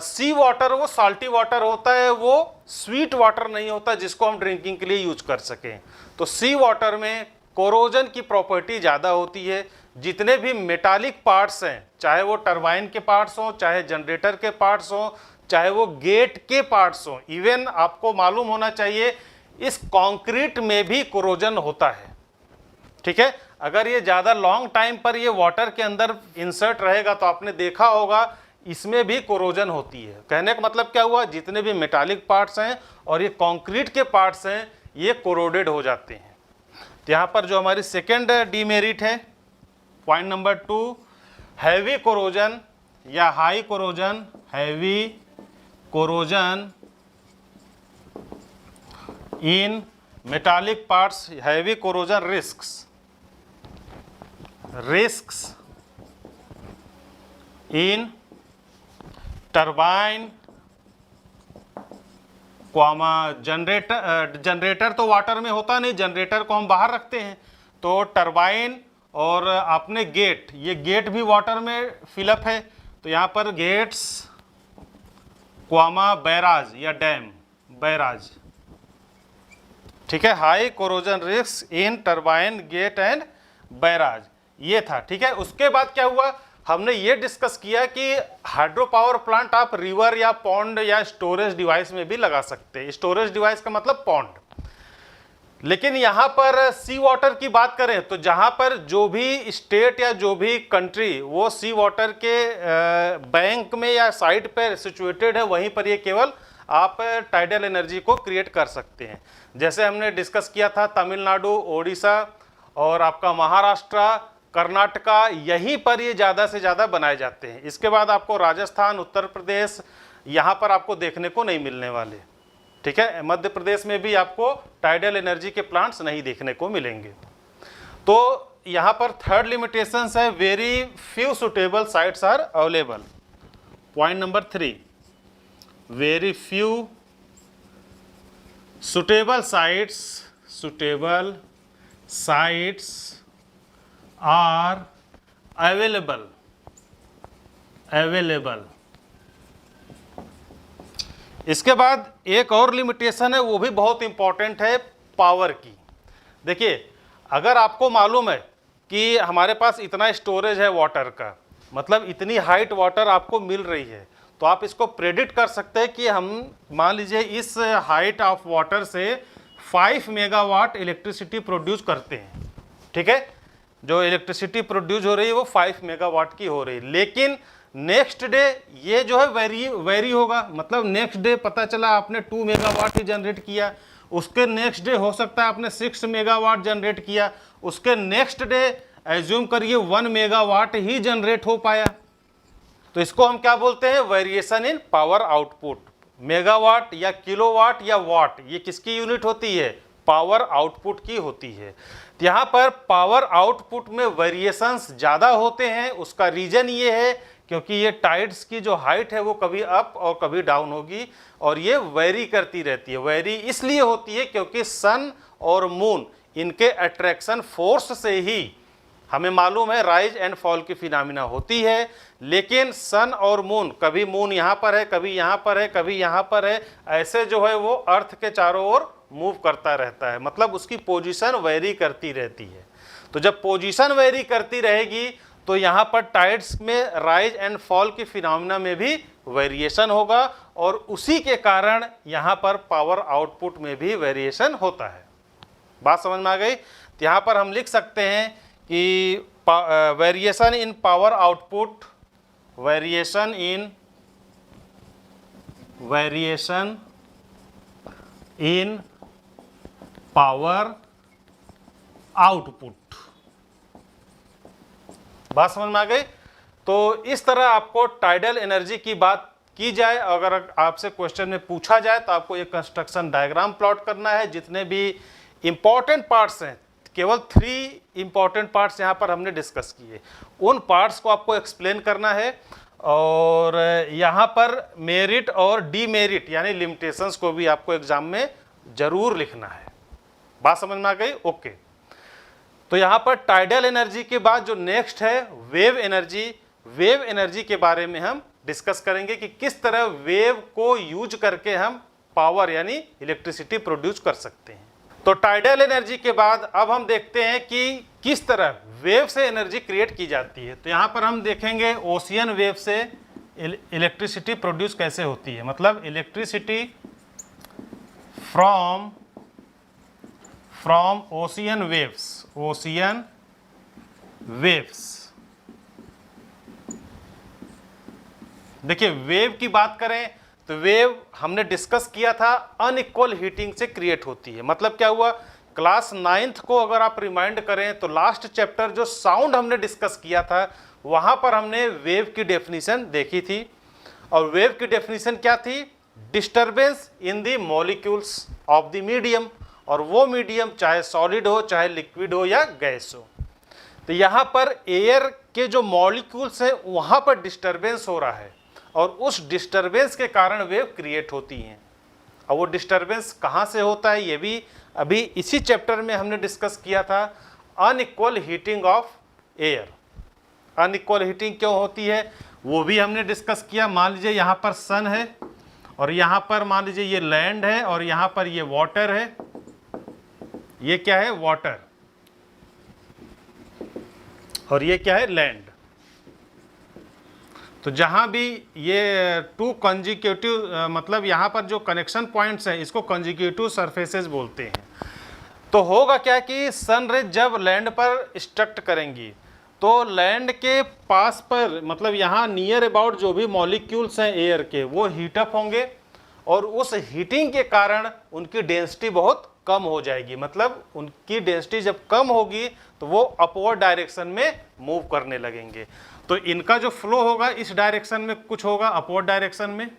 सी वाटर वो साल्टी वाटर होता है, वो स्वीट वाटर नहीं होता जिसको हम ड्रिंकिंग के लिए यूज कर सकें। तो सी वाटर में कोरोजन की प्रॉपर्टी ज़्यादा होती है। जितने भी मेटालिक पार्ट्स हैं, चाहे वो टरबाइन के पार्ट्स हों, चाहे जनरेटर के पार्ट्स हों, चाहे वो गेट के पार्ट्स हों, इवन आपको मालूम होना चाहिए इस कंक्रीट में भी कोरोजन होता है, ठीक है। अगर ये ज़्यादा लॉन्ग टाइम पर ये वाटर के अंदर इंसर्ट रहेगा तो आपने देखा होगा इसमें भी कोरोजन होती है। कहने का मतलब क्या हुआ, जितने भी मेटालिक पार्ट्स हैं और ये कंक्रीट के पार्ट्स हैं ये कोरोडेड हो जाते हैं। तो यहाँ पर जो हमारी सेकेंड डीमेरिट है, पॉइंट नंबर 2, हैवी कोरोजन या high corrosion, heavy corrosion in metallic parts, heavy corrosion risks in turbine comma generator तो वाटर में होता नहीं, जनरेटर को हम बाहर रखते हैं। तो टरबाइन और अपने गेट, ये गेट भी वाटर में फिलअप है, तो यहाँ पर गेट्स क्वामा बैराज या डैम, बैराज, ठीक है। High corrosion risk in turbine, gate and barrage, ये था, ठीक है। उसके बाद क्या हुआ, हमने ये डिस्कस किया कि हाइड्रो पावर प्लांट आप रिवर या पॉन्ड या स्टोरेज डिवाइस में भी लगा सकते हैं। स्टोरेज डिवाइस का मतलब पॉन्ड। लेकिन यहाँ पर सी वाटर की बात करें तो जहाँ पर जो भी स्टेट या जो भी कंट्री वो सी वाटर के बैंक में या साइड पर सिचुएटेड है, वहीं पर ये केवल आप टाइडल एनर्जी को क्रिएट कर सकते हैं। जैसे हमने डिस्कस किया था तमिलनाडु, ओडिशा और आपका महाराष्ट्र, कर्नाटका, यहीं पर ये ज़्यादा से ज़्यादा बनाए जाते हैं। इसके बाद आपको राजस्थान, उत्तर प्रदेश, यहाँ पर आपको देखने को नहीं मिलने वाले, ठीक है। मध्य प्रदेश में भी आपको टाइडल एनर्जी के प्लांट्स नहीं देखने को मिलेंगे। तो यहाँ पर थर्ड लिमिटेशंस है, very few suitable sites are available. Point number 3, very few suitable sites are available. इसके बाद एक और लिमिटेशन है, वो भी बहुत इंपॉर्टेंट है, पावर की। देखिए अगर आपको मालूम है कि हमारे पास इतना स्टोरेज है वाटर का, मतलब इतनी हाइट वाटर आपको मिल रही है, तो आप इसको प्रेडिक्ट कर सकते हैं कि हम मान लीजिए इस हाइट ऑफ वाटर से 5 मेगावाट इलेक्ट्रिसिटी प्रोड्यूस करते हैं, ठीक है। जो इलेक्ट्रिसिटी प्रोड्यूस हो रही है वो 5 मेगावाट की हो रही है, लेकिन नेक्स्ट डे ये जो है वेरी होगा। मतलब नेक्स्ट डे पता चला आपने 2 मेगावाट ही जनरेट किया, उसके नेक्स्ट डे हो सकता है आपने 6 मेगावाट जनरेट किया, उसके नेक्स्ट डे एज्यूम करिए 1 मेगावाट ही जनरेट हो पाया। तो इसको हम क्या बोलते हैं, variation in power output. Megawatt या किलोवाट या वाट, ये किसकी यूनिट होती है, पावर आउटपुट की होती है। तो यहाँ पर पावर आउटपुट में वेरिएशंस ज़्यादा होते हैं। उसका रीजन ये है क्योंकि ये टाइड्स की जो हाइट है वो कभी अप और कभी डाउन होगी और ये वेरी करती रहती है। वेरी इसलिए होती है क्योंकि सन और मून इनके अट्रैक्शन फोर्स से ही हमें मालूम है राइज एंड फॉल की फिनोमिना होती है, लेकिन सन और मून, कभी मून यहाँ पर है, कभी यहाँ पर है, कभी यहाँ पर है, ऐसे जो है वो अर्थ के चारों ओर मूव करता रहता है, मतलब उसकी पोजीशन वेरी करती रहती है। तो जब पोजीशन वेरी करती रहेगी तो यहाँ पर टाइड्स में राइज एंड फॉल की फिनोमिना में भी वेरिएशन होगा, और उसी के कारण यहाँ पर पावर आउटपुट में भी वेरिएशन होता है। बात समझ में आ गई? तो यहाँ पर हम लिख सकते हैं कि variation in power output, variation in power output. बात समझ में आ गई? तो इस तरह आपको टाइडल एनर्जी की बात की जाए, अगर आपसे क्वेश्चन में पूछा जाए तो आपको ये कंस्ट्रक्शन डायग्राम प्लॉट करना है। जितने भी इंपॉर्टेंट पार्ट्स हैं, केवल 3 इंपॉर्टेंट पार्ट्स यहाँ पर हमने डिस्कस किए, उन पार्ट्स को आपको एक्सप्लेन करना है, और यहाँ पर मेरिट और डीमेरिट यानी लिमिटेशंस को भी आपको एग्जाम में जरूर लिखना है। बात समझ में आ गई? ओके। तो यहाँ पर टाइडल एनर्जी के बाद जो नेक्स्ट है वेव एनर्जी, वेव एनर्जी के बारे में हम डिस्कस करेंगे कि किस तरह वेव को यूज करके हम पावर यानी इलेक्ट्रिसिटी प्रोड्यूस कर सकते हैं। तो टाइडल एनर्जी के बाद अब हम देखते हैं कि किस तरह वेव से एनर्जी क्रिएट की जाती है। तो यहाँ पर हम देखेंगे ओशियन वेव से इलेक्ट्रिसिटी प्रोड्यूस कैसे होती है, मतलब इलेक्ट्रिसिटी फ्रॉम ओशियन वेव्स। देखिए वेव की बात करें तो वेव हमने डिस्कस किया था अनइक्वल हीटिंग से क्रिएट होती है। मतलब क्या हुआ, क्लास 9th को अगर आप रिमाइंड करें तो लास्ट चैप्टर जो साउंड हमने डिस्कस किया था वहां पर हमने वेव की डेफिनेशन देखी थी, और वेव की डेफिनेशन क्या थी, disturbance in the molecules of the medium, और वो मीडियम चाहे सॉलिड हो, चाहे लिक्विड हो या गैस हो। तो यहाँ पर एयर के जो मॉलिक्यूल्स हैं वहाँ पर डिस्टर्बेंस हो रहा है, और उस डिस्टर्बेंस के कारण वेव क्रिएट होती हैं। और वो डिस्टर्बेंस कहाँ से होता है ये भी अभी इसी चैप्टर में हमने डिस्कस किया था, unequal heating of air. Unequal heating क्यों होती है वो भी हमने डिस्कस किया। मान लीजिए यहाँ पर सन है, और यहाँ पर मान लीजिए ये लैंड है, और यहाँ पर ये वाटर है। ये क्या है, वाटर, और ये क्या है, लैंड। तो जहां भी ये 2 कंजिक्यूटिव मतलब यहाँ पर जो कनेक्शन पॉइंट्स हैं इसको कंजिक्यूटिव सरफेसेस बोलते हैं। तो होगा क्या कि सन रे जब लैंड पर स्ट्रक्ट करेंगी तो लैंड के पास पर, मतलब यहाँ नियर अबाउट जो भी मॉलिक्यूल्स हैं एयर के, वो हीटअप होंगे, और उस हीटिंग के कारण उनकी डेंसिटी बहुत कम हो जाएगी। मतलब उनकी डेंसिटी जब कम होगी तो वो अपवर्ड डायरेक्शन में मूव करने लगेंगे। तो इनका जो फ्लो होगा इस डायरेक्शन में कुछ होगा, अपवर्ड डायरेक्शन में।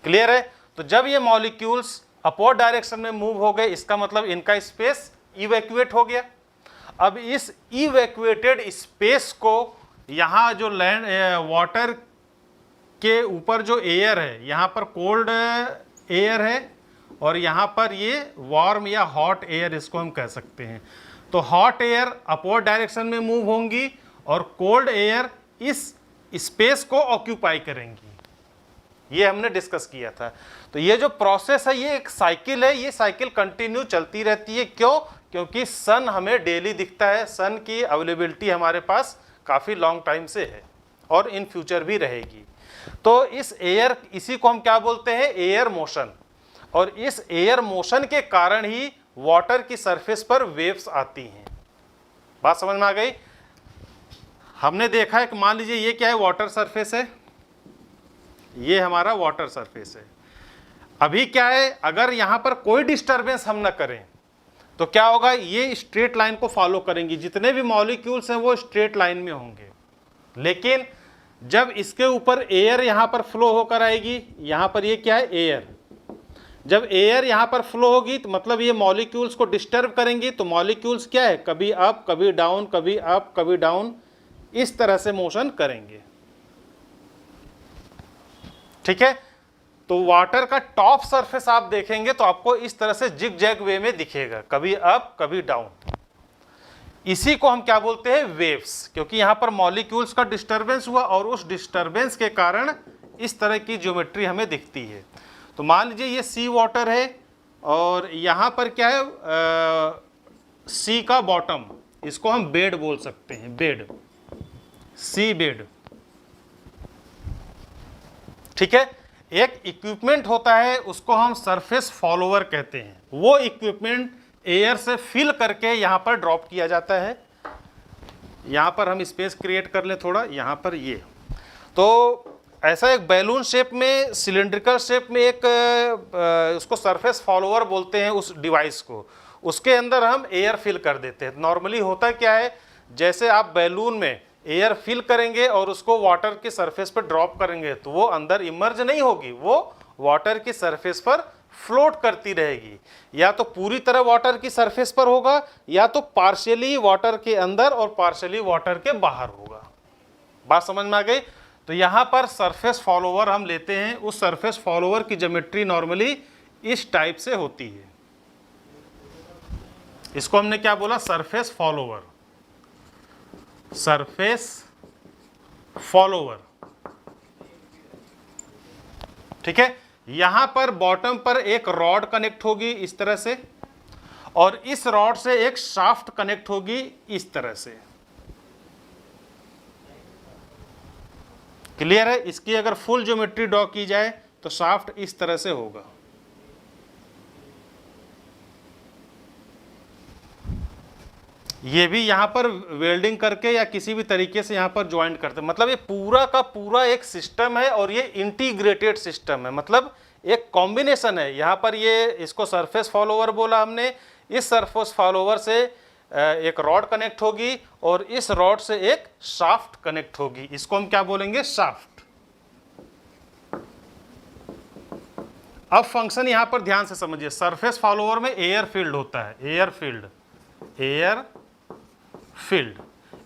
क्लियर है? तो जब ये मॉलिक्यूल्स अपवर्ड डायरेक्शन में मूव हो गए, इसका मतलब इनका स्पेस इवैक्यूएट हो गया। अब इस इवैक्यूएटेड स्पेस को यहाँ जो लैंड वाटर के ऊपर जो एयर है, यहाँ पर कोल्ड एयर है, और यहाँ पर ये वार्म या हॉट एयर इसको हम कह सकते हैं। तो हॉट एयर अपवर्ड डायरेक्शन में मूव होंगी, और कोल्ड एयर इस स्पेस को ऑक्यूपाई करेंगी। ये हमने डिस्कस किया था। तो ये जो प्रोसेस है ये एक साइकिल है, ये साइकिल कंटिन्यू चलती रहती है। क्यों? क्योंकि सन हमें डेली दिखता है, सन की अवेलेबिलिटी हमारे पास काफ़ी लॉन्ग टाइम से है, और इन फ्यूचर भी रहेगी। तो इस एयर, इसी को हम क्या बोलते हैं, एयर मोशन। और इस एयर मोशन के कारण ही वाटर की सरफेस पर वेव्स आती हैं। बात समझ में आ गई? हमने देखा है कि मान लीजिए ये क्या है, वाटर सरफेस है, ये हमारा वाटर सरफेस है। अभी क्या है, अगर यहाँ पर कोई डिस्टरबेंस हम ना करें तो क्या होगा, ये स्ट्रेट लाइन को फॉलो करेंगी, जितने भी मॉलिक्यूल्स हैं वो स्ट्रेट लाइन में होंगे। लेकिन जब इसके ऊपर एयर यहाँ पर फ्लो होकर आएगी, यहाँ पर ये क्या है, एयर, जब एयर यहाँ पर फ्लो होगी तो मतलब ये मॉलिक्यूल्स को डिस्टर्ब करेंगी। तो मॉलिक्यूल्स क्या है, कभी अप कभी डाउन, कभी अप कभी डाउन, इस तरह से मोशन करेंगे। ठीक है? तो वाटर का टॉप सरफेस आप देखेंगे तो आपको इस तरह से जिग जैग वे में दिखेगा, कभी अप कभी डाउन। इसी को हम क्या बोलते हैं, वेव्स, क्योंकि यहां पर मॉलिक्यूल्स का डिस्टरबेंस हुआ और उस डिस्टरबेंस के कारण इस तरह की ज्योमेट्री हमें दिखती है। तो मान लीजिए ये सी वाटर है और यहां पर क्या है, सी का बॉटम, इसको हम बेड बोल सकते हैं, बेड, सी बेड। ठीक है, एक इक्विपमेंट होता है उसको हम सरफेस फॉलोअर कहते हैं। वो इक्विपमेंट एयर से फिल करके यहां पर ड्रॉप किया जाता है। यहां पर हम स्पेस क्रिएट कर लें थोड़ा, यहां पर ये, तो ऐसा एक बैलून शेप में, सिलेंड्रिकल शेप में एक उसको सरफेस फॉलोअर बोलते हैं उस डिवाइस को, उसके अंदर हम एयर फिल कर देते हैं। नॉर्मली होता क्या है, जैसे आप बैलून में एयर फिल करेंगे और उसको वाटर की सरफेस पर ड्रॉप करेंगे तो वो अंदर इमर्ज नहीं होगी, वो वाटर की सरफेस पर फ्लोट करती रहेगी। या तो पूरी तरह वाटर की सरफेस पर होगा या तो पार्शियली वाटर के अंदर और पार्शियली वाटर के बाहर होगा। बात समझ में आ गई? तो यहां पर सरफेस फॉलोअर हम लेते हैं, उस सरफेस फॉलोअर की ज्योमेट्री नॉर्मली इस टाइप से होती है। इसको हमने क्या बोला, सरफेस फॉलोअर, सरफेस फॉलोअर। ठीक है, यहां पर बॉटम पर एक रॉड कनेक्ट होगी इस तरह से, और इस रॉड से एक शाफ्ट कनेक्ट होगी इस तरह से। क्लियर है? इसकी अगर फुल ज्योमेट्री ड्रॉ की जाए तो शाफ्ट इस तरह से होगा। ये भी यहां पर वेल्डिंग करके या किसी भी तरीके से यहां पर ज्वाइंट करते हैं। मतलब ये पूरा का पूरा एक सिस्टम है और ये इंटीग्रेटेड सिस्टम है, मतलब एक कॉम्बिनेशन है। यहां पर ये इसको सरफेस फॉलोअर बोला हमने, इस सरफेस फॉलोअर से एक रॉड कनेक्ट होगी और इस रॉड से एक शाफ्ट कनेक्ट होगी। इसको हम क्या बोलेंगे, शाफ्ट। अब फंक्शन यहां पर ध्यान से समझिए, सरफेस फॉलोअर में एयर फील्ड होता है, air field, air field,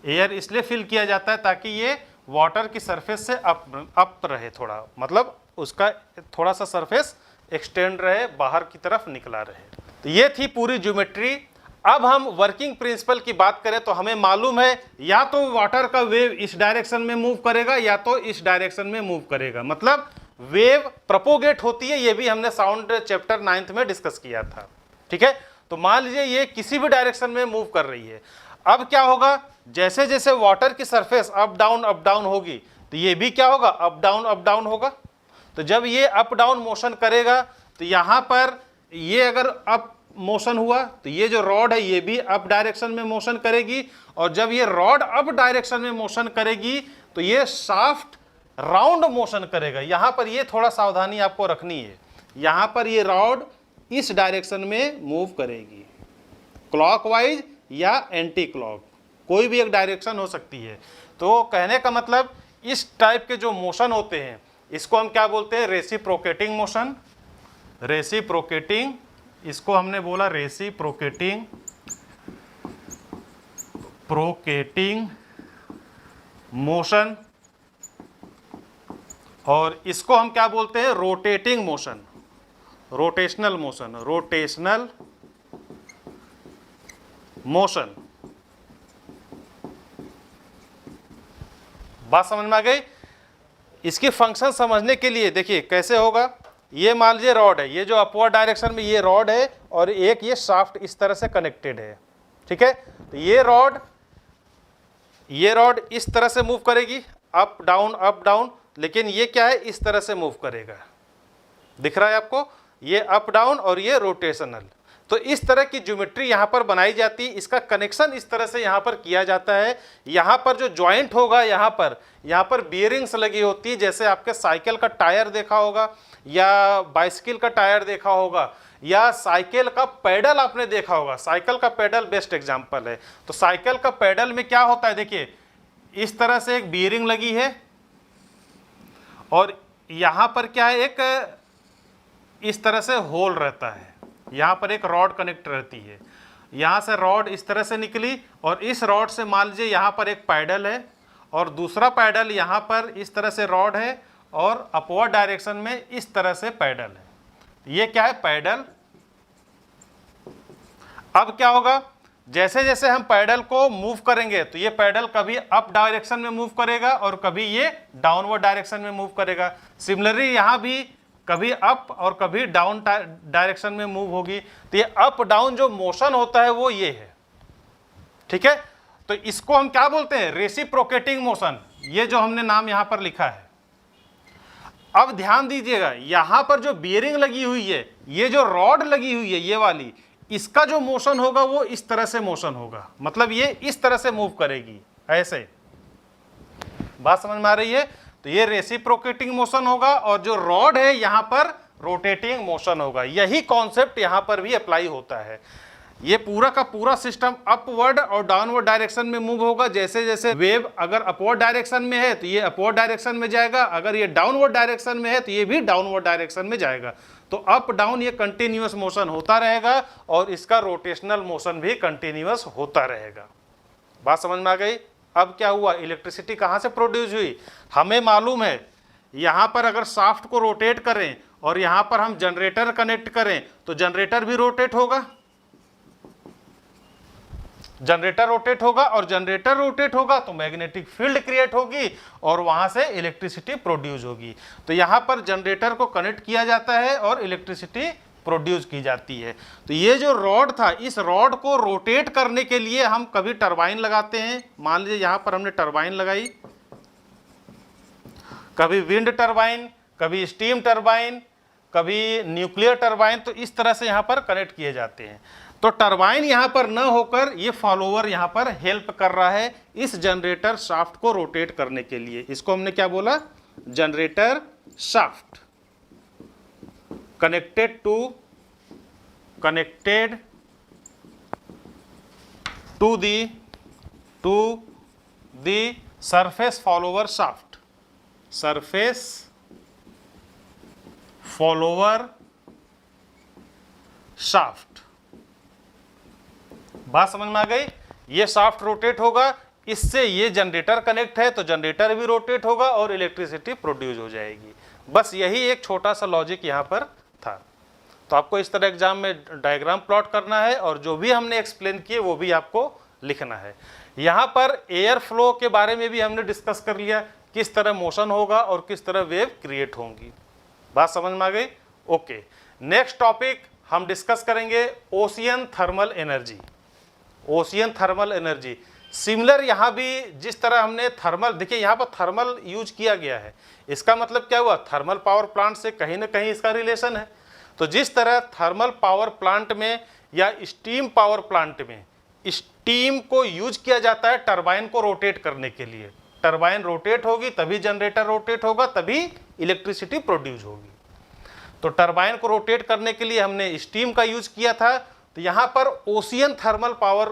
air इसलिए फिल किया जाता है ताकि ये वाटर की सरफेस से अप रहे थोड़ा, मतलब उसका थोड़ा सा सरफेस एक्सटेंड रहे, बाहर की तरफ निकला रहे। तो ये थी पूरी ज्योमेट्री। अब हम वर्किंग प्रिंसिपल की बात करें तो हमें मालूम है या तो वाटर का वेव इस डायरेक्शन में मूव करेगा या तो इस डायरेक्शन में मूव करेगा, मतलब वेव प्रोपोगेट होती है। ये भी हमने साउंड चैप्टर 9th में डिस्कस किया था। ठीक है, तो मान लीजिए ये किसी भी डायरेक्शन में मूव कर रही है। अब क्या होगा, जैसे जैसे वाटर की सरफेस अप डाउन होगी तो ये भी क्या होगा, अप डाउन होगा। तो जब ये अप डाउन मोशन करेगा तो यहां पर ये अगर अप मोशन हुआ तो ये जो रॉड है ये भी अप डायरेक्शन में मोशन करेगी, और जब ये रॉड अप डायरेक्शन में मोशन करेगी तो ये शाफ्ट राउंड मोशन करेगा। यहां पर ये थोड़ा सावधानी आपको रखनी है, यहां पर ये रॉड इस डायरेक्शन में मूव करेगी, क्लॉकवाइज या एंटी क्लॉक, कोई भी एक डायरेक्शन हो सकती है। तो कहने का मतलब इस टाइप के जो मोशन होते हैं इसको हम क्या बोलते हैं, रेसिप्रोकेटिंग मोशन, रेसिप्रोकेटिंग, इसको हमने बोला रेसिप्रोकेटिंग मोशन, और इसको हम क्या बोलते हैं, rotating motion, rotational motion, rotational motion. बात समझ में आ गई? इसकी फंक्शन समझने के लिए देखिए कैसे होगा। ये मान लीजिए रॉड है, ये जो अपवर्ड डायरेक्शन में ये रॉड है और एक ये शाफ्ट इस तरह से कनेक्टेड है। ठीक है, तो ये रॉड इस तरह से मूव करेगी, अप डाउन, लेकिन ये क्या है, इस तरह से मूव करेगा। दिख रहा है आपको, ये अप डाउन और ये रोटेशनल। तो इस तरह की ज्योमेट्री यहां पर बनाई जाती है, इसका कनेक्शन इस तरह से यहां पर किया जाता है। यहां पर जो जॉइंट होगा, यहां पर बियरिंग्स लगी होती है, जैसे आपके साइकिल का टायर देखा होगा या बाइसिकल का टायर देखा होगा या साइकिल का पेडल आपने देखा होगा। साइकिल का पेडल बेस्ट एग्जांपल है। तो साइकिल का पेडल में क्या होता है, देखिए इस तरह से एक बियरिंग लगी है और यहां पर क्या है, एक इस तरह से होल रहता है, यहां पर एक रॉड कनेक्ट रहती है। यहां से रॉड इस तरह से निकली और इस रॉड से मान लीजिए यहां पर एक पैडल है और दूसरा पैडल यहां पर इस तरह से रॉड है और अपवर्ड डायरेक्शन में इस तरह से पैडल है। ये क्या है, पैडल। अब क्या होगा, जैसे जैसे हम पैडल को मूव करेंगे तो ये पैडल कभी अप डायरेक्शन में मूव करेगा और कभी ये डाउनवर्ड डायरेक्शन में मूव करेगा। सिमिलरली यहाँ भी कभी अप और कभी डाउन डायरेक्शन में मूव होगी। तो ये अप डाउन जो मोशन होता है वो ये है, ठीक है। तो इसको हम क्या बोलते हैं, रेसिप्रोकेटिंग मोशन, ये जो हमने नाम यहां पर लिखा है। अब ध्यान दीजिएगा, यहां पर जो बियरिंग लगी हुई है, ये जो रॉड लगी हुई है ये वाली, इसका जो मोशन होगा वो इस तरह से मोशन होगा, मतलब ये इस तरह से मूव करेगी, ऐसे। बात समझ में आ रही है? तो ये रेसिप्रोकेटिंग मोशन होगा और जो रॉड है यहां पर रोटेटिंग मोशन होगा। यही कॉन्सेप्ट यहां पर भी अप्लाई होता है। ये पूरा का पूरा सिस्टम अपवर्ड और डाउनवर्ड डायरेक्शन में मूव होगा। जैसे जैसे वेव अगर अपवर्ड डायरेक्शन में है तो ये अपवर्ड डायरेक्शन में जाएगा, अगर ये डाउनवर्ड डायरेक्शन में है तो ये भी डाउनवर्ड डायरेक्शन में जाएगा। तो अप डाउन ये कंटिन्यूअस मोशन होता रहेगा और इसका रोटेशनल मोशन भी कंटिन्यूअस होता रहेगा। बात समझ में आ गई? अब क्या हुआ, इलेक्ट्रिसिटी कहाँ से प्रोड्यूस हुई? हमें मालूम है यहाँ पर अगर शाफ्ट को रोटेट करें और यहाँ पर हम जनरेटर कनेक्ट करें तो जनरेटर भी रोटेट होगा, जनरेटर रोटेट होगा और जनरेटर रोटेट होगा तो मैग्नेटिक फील्ड क्रिएट होगी और वहां से इलेक्ट्रिसिटी प्रोड्यूस होगी। तो यहां पर जनरेटर को कनेक्ट किया जाता है और इलेक्ट्रिसिटी प्रोड्यूस की जाती है। तो ये जो रॉड था, इस रॉड को रोटेट करने के लिए हम कभी टरबाइन लगाते हैं। मान लीजिए यहां पर हमने टरबाइन लगाई, कभी विंड टरबाइन, कभी स्टीम टरबाइन, कभी न्यूक्लियर टरबाइन, तो इस तरह से यहां पर कनेक्ट किए जाते हैं। तो टरबाइन यहां पर न होकर ये फॉलोवर यहां पर हेल्प कर रहा है इस जनरेटर शाफ्ट को रोटेट करने के लिए। इसको हमने क्या बोला, generator shaft connected to the surface follower shaft, surface follower shaft. बात समझ में आ गई? ये शाफ्ट रोटेट होगा, इससे ये जनरेटर कनेक्ट है तो जनरेटर भी रोटेट होगा और इलेक्ट्रिसिटी प्रोड्यूस हो जाएगी। बस यही एक छोटा सा लॉजिक यहाँ पर था। तो आपको इस तरह एग्जाम में डायग्राम प्लॉट करना है और जो भी हमने एक्सप्लेन किए वो भी आपको लिखना है। यहाँ पर एयर फ्लो के बारे में भी हमने डिस्कस कर लिया, किस तरह मोशन होगा और किस तरह वेव क्रिएट होंगी। बात समझ में आ गई? ओके, नेक्स्ट टॉपिक हम डिस्कस करेंगे ocean thermal energy. Ocean thermal energy similar, यहाँ भी जिस तरह हमने थर्मल, देखिए यहाँ पर थर्मल यूज किया गया है, इसका मतलब क्या हुआ, थर्मल पावर प्लांट से कहीं ना कहीं इसका रिलेशन है। तो जिस तरह थर्मल पावर प्लांट में या स्टीम पावर प्लांट में स्टीम को यूज किया जाता है टरबाइन को रोटेट करने के लिए, टरबाइन रोटेट होगी तभी जनरेटर रोटेट होगा, तभी इलेक्ट्रिसिटी प्रोड्यूस होगी। तो टरबाइन को रोटेट करने के लिए हमने स्टीम का यूज किया था। तो यहाँ पर ओशियन थर्मल पावर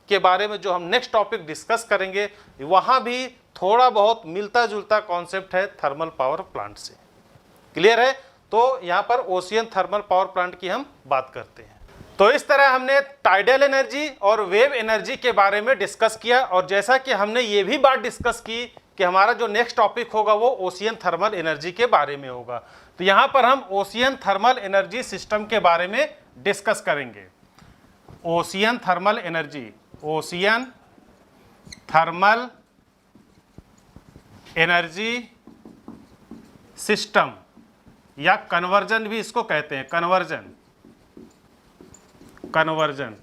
के बारे में जो हम नेक्स्ट टॉपिक डिस्कस करेंगे, वहाँ भी थोड़ा बहुत मिलता जुलता कॉन्सेप्ट है थर्मल पावर प्लांट से। क्लियर है? तो यहाँ पर ओशियन थर्मल पावर प्लांट की हम बात करते हैं। तो इस तरह हमने टाइडल एनर्जी और वेव एनर्जी के बारे में डिस्कस किया और जैसा कि हमने ये भी बात डिस्कस की कि हमारा जो नेक्स्ट टॉपिक होगा वो ओशियन थर्मल एनर्जी के बारे में होगा। तो यहाँ पर हम ओशियन थर्मल एनर्जी सिस्टम के बारे में डिस्कस करेंगे। Ocean thermal energy, ocean thermal energy system या कन्वर्जन भी इसको कहते हैं, कन्वर्जन।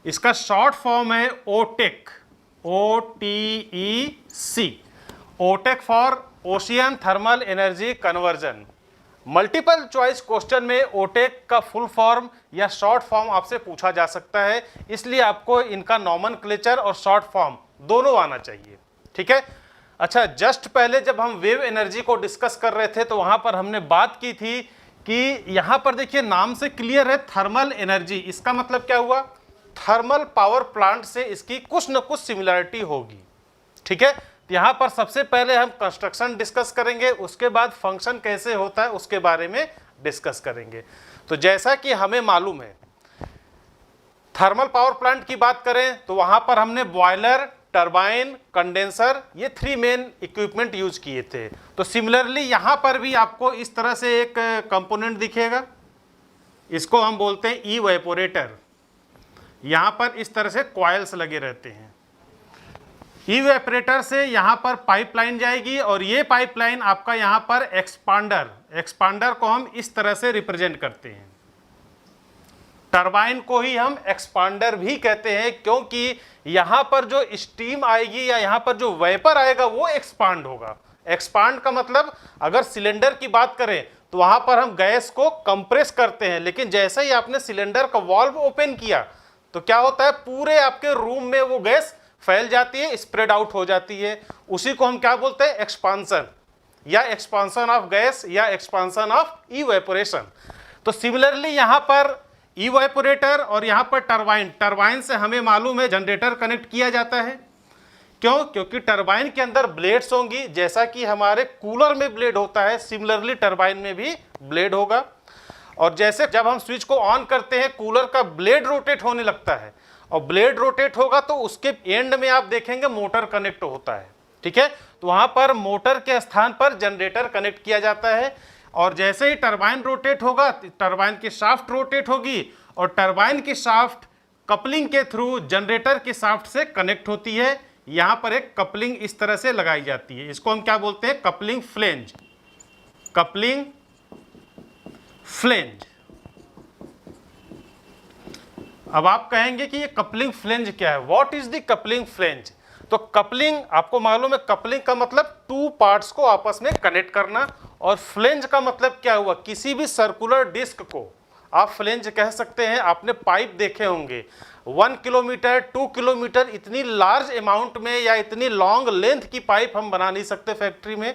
इसका शॉर्ट फॉर्म है OTEC, OTEC, OTEC for ocean thermal energy conversion. Multiple choice question में ओटेक का फुल फॉर्म या शॉर्ट फॉर्म आपसे पूछा जा सकता है, इसलिए आपको इनका नॉमेनक्लेचर और शॉर्ट फॉर्म दोनों आना चाहिए। ठीक है? अच्छा, जस्ट पहले जब हम वेव एनर्जी को डिस्कस कर रहे थे तो वहां पर हमने बात की थी कि यहां पर देखिए नाम से क्लियर है थर्मल एनर्जी, इसका मतलब क्या हुआ, थर्मल पावर प्लांट से इसकी कुछ न कुछ सिमिलरिटी होगी। ठीक है? यहाँ पर सबसे पहले हम कंस्ट्रक्शन डिस्कस करेंगे, उसके बाद फंक्शन कैसे होता है उसके बारे में डिस्कस करेंगे। तो जैसा कि हमें मालूम है, थर्मल पावर प्लांट की बात करें तो वहां पर हमने बॉयलर, टरबाइन, कंडेंसर, ये 3 मेन इक्विपमेंट यूज किए थे। तो सिमिलरली यहां पर भी आपको इस तरह से एक कंपोनेंट दिखेगा, इसको हम बोलते हैं इवेपोरेटर। यहाँ पर इस तरह से कॉइल्स लगे रहते हैं। इवेपोरेटर से यहाँ पर पाइपलाइन जाएगी और ये पाइपलाइन आपका यहाँ पर एक्सपांडर को हम इस तरह से रिप्रेजेंट करते हैं। टरबाइन को ही हम एक्सपांडर भी कहते हैं, क्योंकि यहाँ पर जो स्टीम आएगी या यहाँ पर जो वेपर आएगा वो एक्सपांड होगा। एक्सपांड का मतलब अगर सिलेंडर की बात करें तो वहाँ पर हम गैस को कंप्रेस करते हैं, लेकिन जैसे ही आपने सिलेंडर का वाल्व ओपन किया तो क्या होता है, पूरे आपके रूम में वो गैस फैल जाती है, स्प्रेड आउट हो जाती है। उसी को हम क्या बोलते हैं, एक्सपांसन, या एक्सपांसन ऑफ गैस या एक्सपांसन ऑफ इवेपोरेशन। तो सिमिलरली यहाँ पर इवेपोरेटर और यहाँ पर टरबाइन से हमें मालूम है जनरेटर कनेक्ट किया जाता है। क्यों? क्योंकि टरबाइन के अंदर ब्लेड्स होंगी, जैसा कि हमारे कूलर में ब्लेड होता है, सिमिलरली टरबाइन में भी ब्लेड होगा। और जैसे जब हम स्विच को ऑन करते हैं कूलर का ब्लेड रोटेट होने लगता है, और ब्लेड रोटेट होगा तो उसके एंड में आप देखेंगे मोटर कनेक्ट होता है। ठीक है, तो वहां पर मोटर के स्थान पर जनरेटर कनेक्ट किया जाता है। और जैसे ही टरबाइन रोटेट होगा, टरबाइन की शाफ्ट रोटेट होगी और टरबाइन की शाफ्ट कपलिंग के थ्रू जनरेटर की शाफ्ट से कनेक्ट होती है। यहां पर एक कपलिंग इस तरह से लगाई जाती है, इसको हम क्या बोलते हैं, कपलिंग फ्लेंज। Coupling flange. अब आप कहेंगे कि ये कपलिंग फ्लेंज क्या है, what is the coupling flange? तो कपलिंग, आपको मालूम है कपलिंग का मतलब टू पार्ट्स को आपस में कनेक्ट करना, और फ्लेंज का मतलब क्या हुआ, किसी भी सर्कुलर डिस्क को आप फ्लेंज कह सकते हैं। आपने पाइप देखे होंगे 1 किलोमीटर 2 किलोमीटर, इतनी लार्ज अमाउंट में या इतनी लॉन्ग लेंथ की पाइप हम बना नहीं सकते फैक्ट्री में।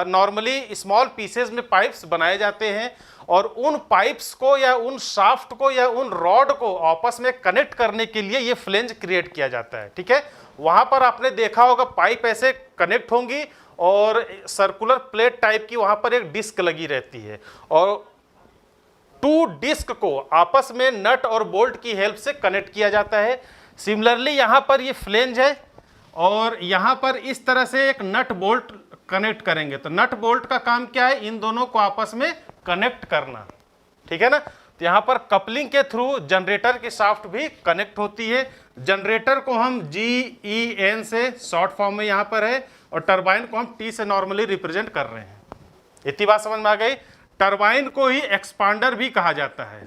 नॉर्मली स्मॉल पीसेज में पाइप्स बनाए जाते हैं, और उन पाइप्स को या उन शाफ्ट को या उन रॉड को आपस में कनेक्ट करने के लिए ये फ्लेंज क्रिएट किया जाता है। ठीक है, वहां पर आपने देखा होगा पाइप ऐसे कनेक्ट होंगी और सर्कुलर प्लेट टाइप की वहां पर एक डिस्क लगी रहती है, और टू डिस्क को आपस में नट और बोल्ट की हेल्प से कनेक्ट किया जाता है। सिमिलरली यहाँ पर ये फ्लेंज है, और यहाँ पर इस तरह से एक नट बोल्ट कनेक्ट करेंगे। तो नट बोल्ट का काम क्या है, इन दोनों को आपस में कनेक्ट करना। ठीक है ना, तो यहाँ पर कपलिंग के थ्रू जनरेटर की शाफ्ट भी कनेक्ट होती है। जनरेटर को हम GEN से शॉर्ट फॉर्म में यहाँ पर है, और टरबाइन को हम T से नॉर्मली रिप्रेजेंट कर रहे हैं। इतनी बात समझ में आ गई। टरबाइन को ही एक्सपांडर भी कहा जाता है।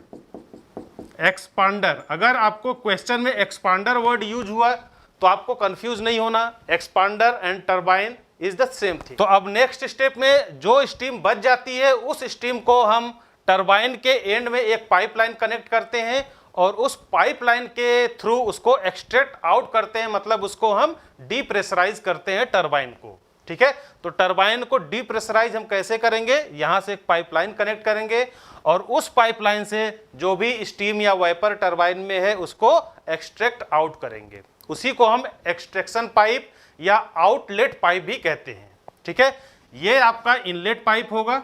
एक्सपांडर, अगर आपको क्वेश्चन में एक्सपांडर वर्ड यूज हुआ तो आपको कंफ्यूज नहीं होना, expander and turbine is the same thing. तो अब नेक्स्ट स्टेप में जो स्टीम बच जाती है उस स्टीम को हम टरबाइन के एंड में एक पाइपलाइन कनेक्ट करते हैं, और उस पाइपलाइन के थ्रू उसको एक्सट्रैक्ट आउट करते हैं, मतलब उसको हम डीप्रेशराइज करते हैं टरबाइन को। ठीक है, तो टरबाइन को डीप्रेशराइज हम कैसे करेंगे, यहां से एक पाइपलाइन कनेक्ट करेंगे, और उस पाइपलाइन से जो भी स्टीम या वेपर टरबाइन में है उसको एक्सट्रैक्ट आउट करेंगे। उसी को हम एक्सट्रैक्शन पाइप या आउटलेट पाइप भी कहते हैं। ठीक है, ये आपका इनलेट पाइप होगा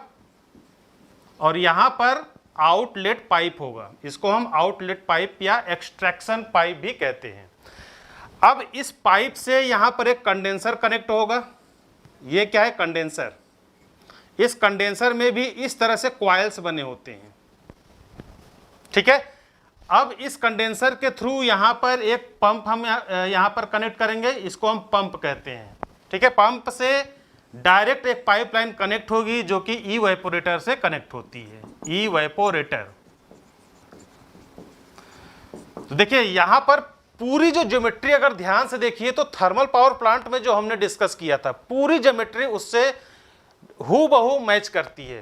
और यहां पर आउटलेट पाइप होगा, इसको हम आउटलेट पाइप या एक्सट्रैक्शन पाइप भी कहते हैं। अब इस पाइप से यहां पर एक कंडेंसर कनेक्ट होगा। ये क्या है, कंडेंसर। इस कंडेंसर में भी इस तरह से कॉइल्स बने होते हैं। ठीक है, अब इस कंडेंसर के थ्रू यहां पर एक पंप हम यहां पर कनेक्ट करेंगे, इसको हम पंप कहते हैं। ठीक है, पंप से डायरेक्ट एक पाइपलाइन कनेक्ट होगी जो कि इवेपोरेटर से कनेक्ट होती है, इवेपोरेटर। तो देखिए यहां पर पूरी जो ज्योमेट्री अगर ध्यान से देखिए तो थर्मल पावर प्लांट में जो हमने डिस्कस किया था पूरी ज्योमेट्री उससे हूबहू मैच करती है।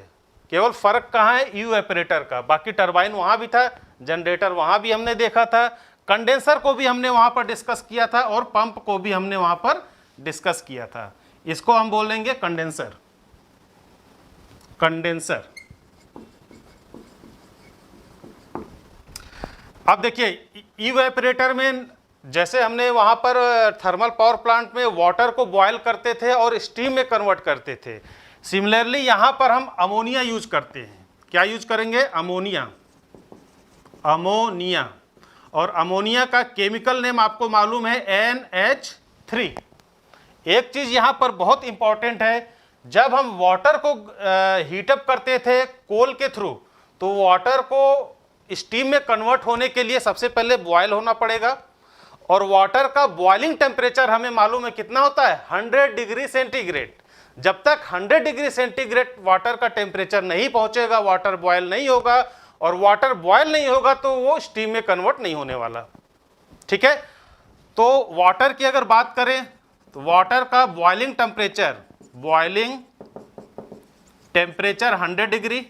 केवल फर्क कहाँ है, इवेपोरेटर का। बाकी टरबाइन वहां भी था, जनरेटर वहां भी हमने देखा था, कंडेंसर को भी हमने वहां पर डिस्कस किया था, और पंप को भी हमने वहां पर डिस्कस किया था। इसको हम बोलेंगे कंडेंसर। कंडेंसर। अब देखिए इवेपोरेटर में जैसे हमने वहां पर थर्मल पावर प्लांट में वाटर को बॉयल करते थे और स्टीम में कन्वर्ट करते थे, सिमिलरली यहां पर हम अमोनिया यूज करते हैं। क्या यूज करेंगे, अमोनिया। अमोनिया, और अमोनिया का केमिकल नेम आपको मालूम है NH3। एक चीज यहां पर बहुत इंपॉर्टेंट है, जब हम वाटर को हीटअप करते थे कोल के थ्रू, तो वाटर को स्टीम में कन्वर्ट होने के लिए सबसे पहले बॉयल होना पड़ेगा, और वाटर का बॉइलिंग टेम्परेचर हमें मालूम है कितना होता है, 100 डिग्री सेंटीग्रेड। जब तक 100 डिग्री सेंटीग्रेड वाटर का टेम्परेचर नहीं पहुंचेगा, वाटर बॉयल नहीं होगा, और वाटर बॉयल नहीं होगा तो वो स्टीम में कन्वर्ट नहीं होने वाला। ठीक है, तो वाटर की अगर बात करें तो वाटर का बॉइलिंग टेम्परेचर 100 डिग्री,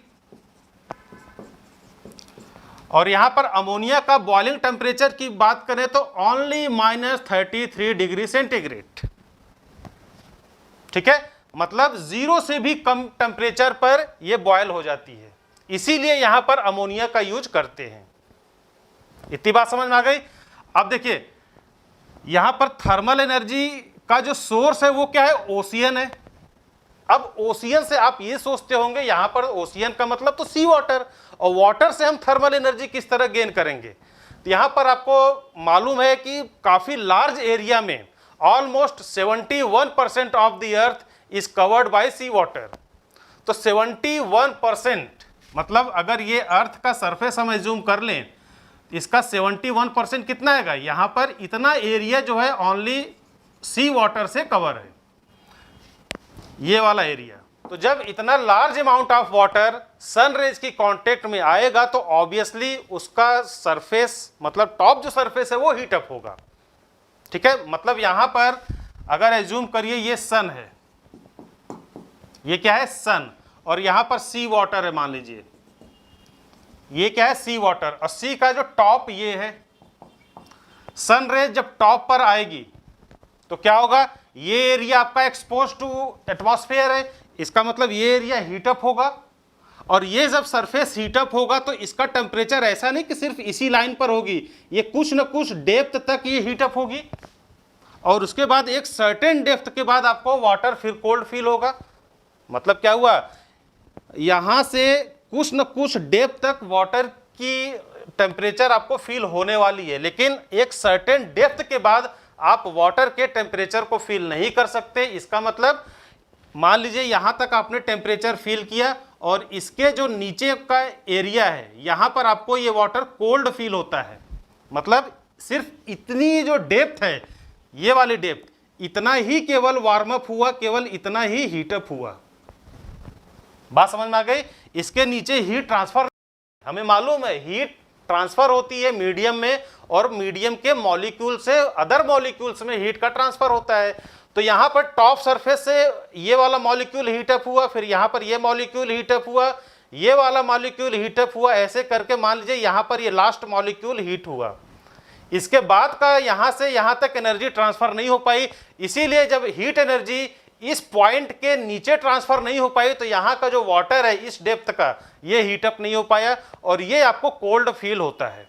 और यहां पर अमोनिया का बॉइलिंग टेम्परेचर की बात करें तो ओनली -33 डिग्री सेंटीग्रेड। ठीक है, मतलब 0 से भी कम टेम्परेचर पर यह बॉयल हो जाती है, इसीलिए यहां पर अमोनिया का यूज करते हैं। इतनी बात समझ में आ गई। अब देखिए यहां पर थर्मल एनर्जी का जो सोर्स है वो क्या है, ओशियन है। अब ओशियन से आप ये सोचते होंगे यहां पर ओशियन का मतलब तो सी वाटर, और वाटर से हम थर्मल एनर्जी किस तरह गेन करेंगे। तो यहां पर आपको मालूम है कि काफी लार्ज एरिया में almost 71% of the earth is covered by sea water. तो 71% मतलब अगर ये अर्थ का सरफेस हम एज्यूम कर लें, इसका 71% कितना आएगा, यहां पर इतना एरिया जो है ओनली सी वाटर से कवर है, ये वाला एरिया। तो जब इतना large amount of water sun rays की कांटेक्ट में आएगा तो ऑब्वियसली उसका सरफेस मतलब टॉप जो सरफेस है वो हीट अप होगा। ठीक है, मतलब यहां पर अगर एज्यूम करिए ये सन है, ये क्या है सन, और यहां पर सी वाटर है, मान लीजिए ये क्या है सी वाटर, और सी का जो टॉप ये है। सन रेज जब टॉप पर आएगी तो क्या होगा, ये एरिया आपका एक्सपोज टू एटमॉस्फेयर है, इसका मतलब ये एरिया हीटअप होगा, और ये जब सरफेस हीटअप होगा तो इसका टेम्परेचर ऐसा नहीं कि सिर्फ इसी लाइन पर होगी, ये कुछ न कुछ डेप्थ तक ये हीटअप होगी, और उसके बाद एक सर्टेन डेप्थ के बाद आपको वाटर फिर कोल्ड फील होगा। मतलब क्या हुआ, यहां से कुछ न कुछ डेप्थ तक वाटर की टेम्परेचर आपको फील होने वाली है, लेकिन एक सर्टेन डेप्थ के बाद आप वाटर के टेम्परेचर को फील नहीं कर सकते। इसका मतलब मान लीजिए यहां तक आपने टेम्परेचर फील किया, और इसके जो नीचे का एरिया है यहां पर आपको ये वाटर कोल्ड फील होता है। मतलब सिर्फ इतनी जो डेप्थ है, ये वाली डेप्थ, इतना ही केवल वार्म अप हुआ, केवल इतना ही हीटअप हुआ। बात समझ में आ गई। इसके नीचे हीट ट्रांसफर, हमें मालूम है हीट ट्रांसफर होती है मीडियम में, और मीडियम के मॉलिक्यूल से अदर मॉलिक्यूल्स में हीट का ट्रांसफर होता है। तो यहां पर टॉप सरफेस से ये वाला मॉलिक्यूल हीटअप हुआ, फिर यहां पर ये मॉलिक्यूल हीटअप हुआ, ये वाला मॉलिक्यूल हीटअप हुआ, ऐसे करके मान लीजिए यहां पर ये लास्ट मॉलिक्यूल हीट हुआ। इसके बाद का यहां से यहां तक एनर्जी ट्रांसफर नहीं हो पाई, इसीलिए जब हीट एनर्जी इस पॉइंट के नीचे ट्रांसफर नहीं हो पाई तो यहां का जो वाटर है इस डेप्थ का ये हीटअप नहीं हो पाया, और ये आपको कोल्ड फील होता है।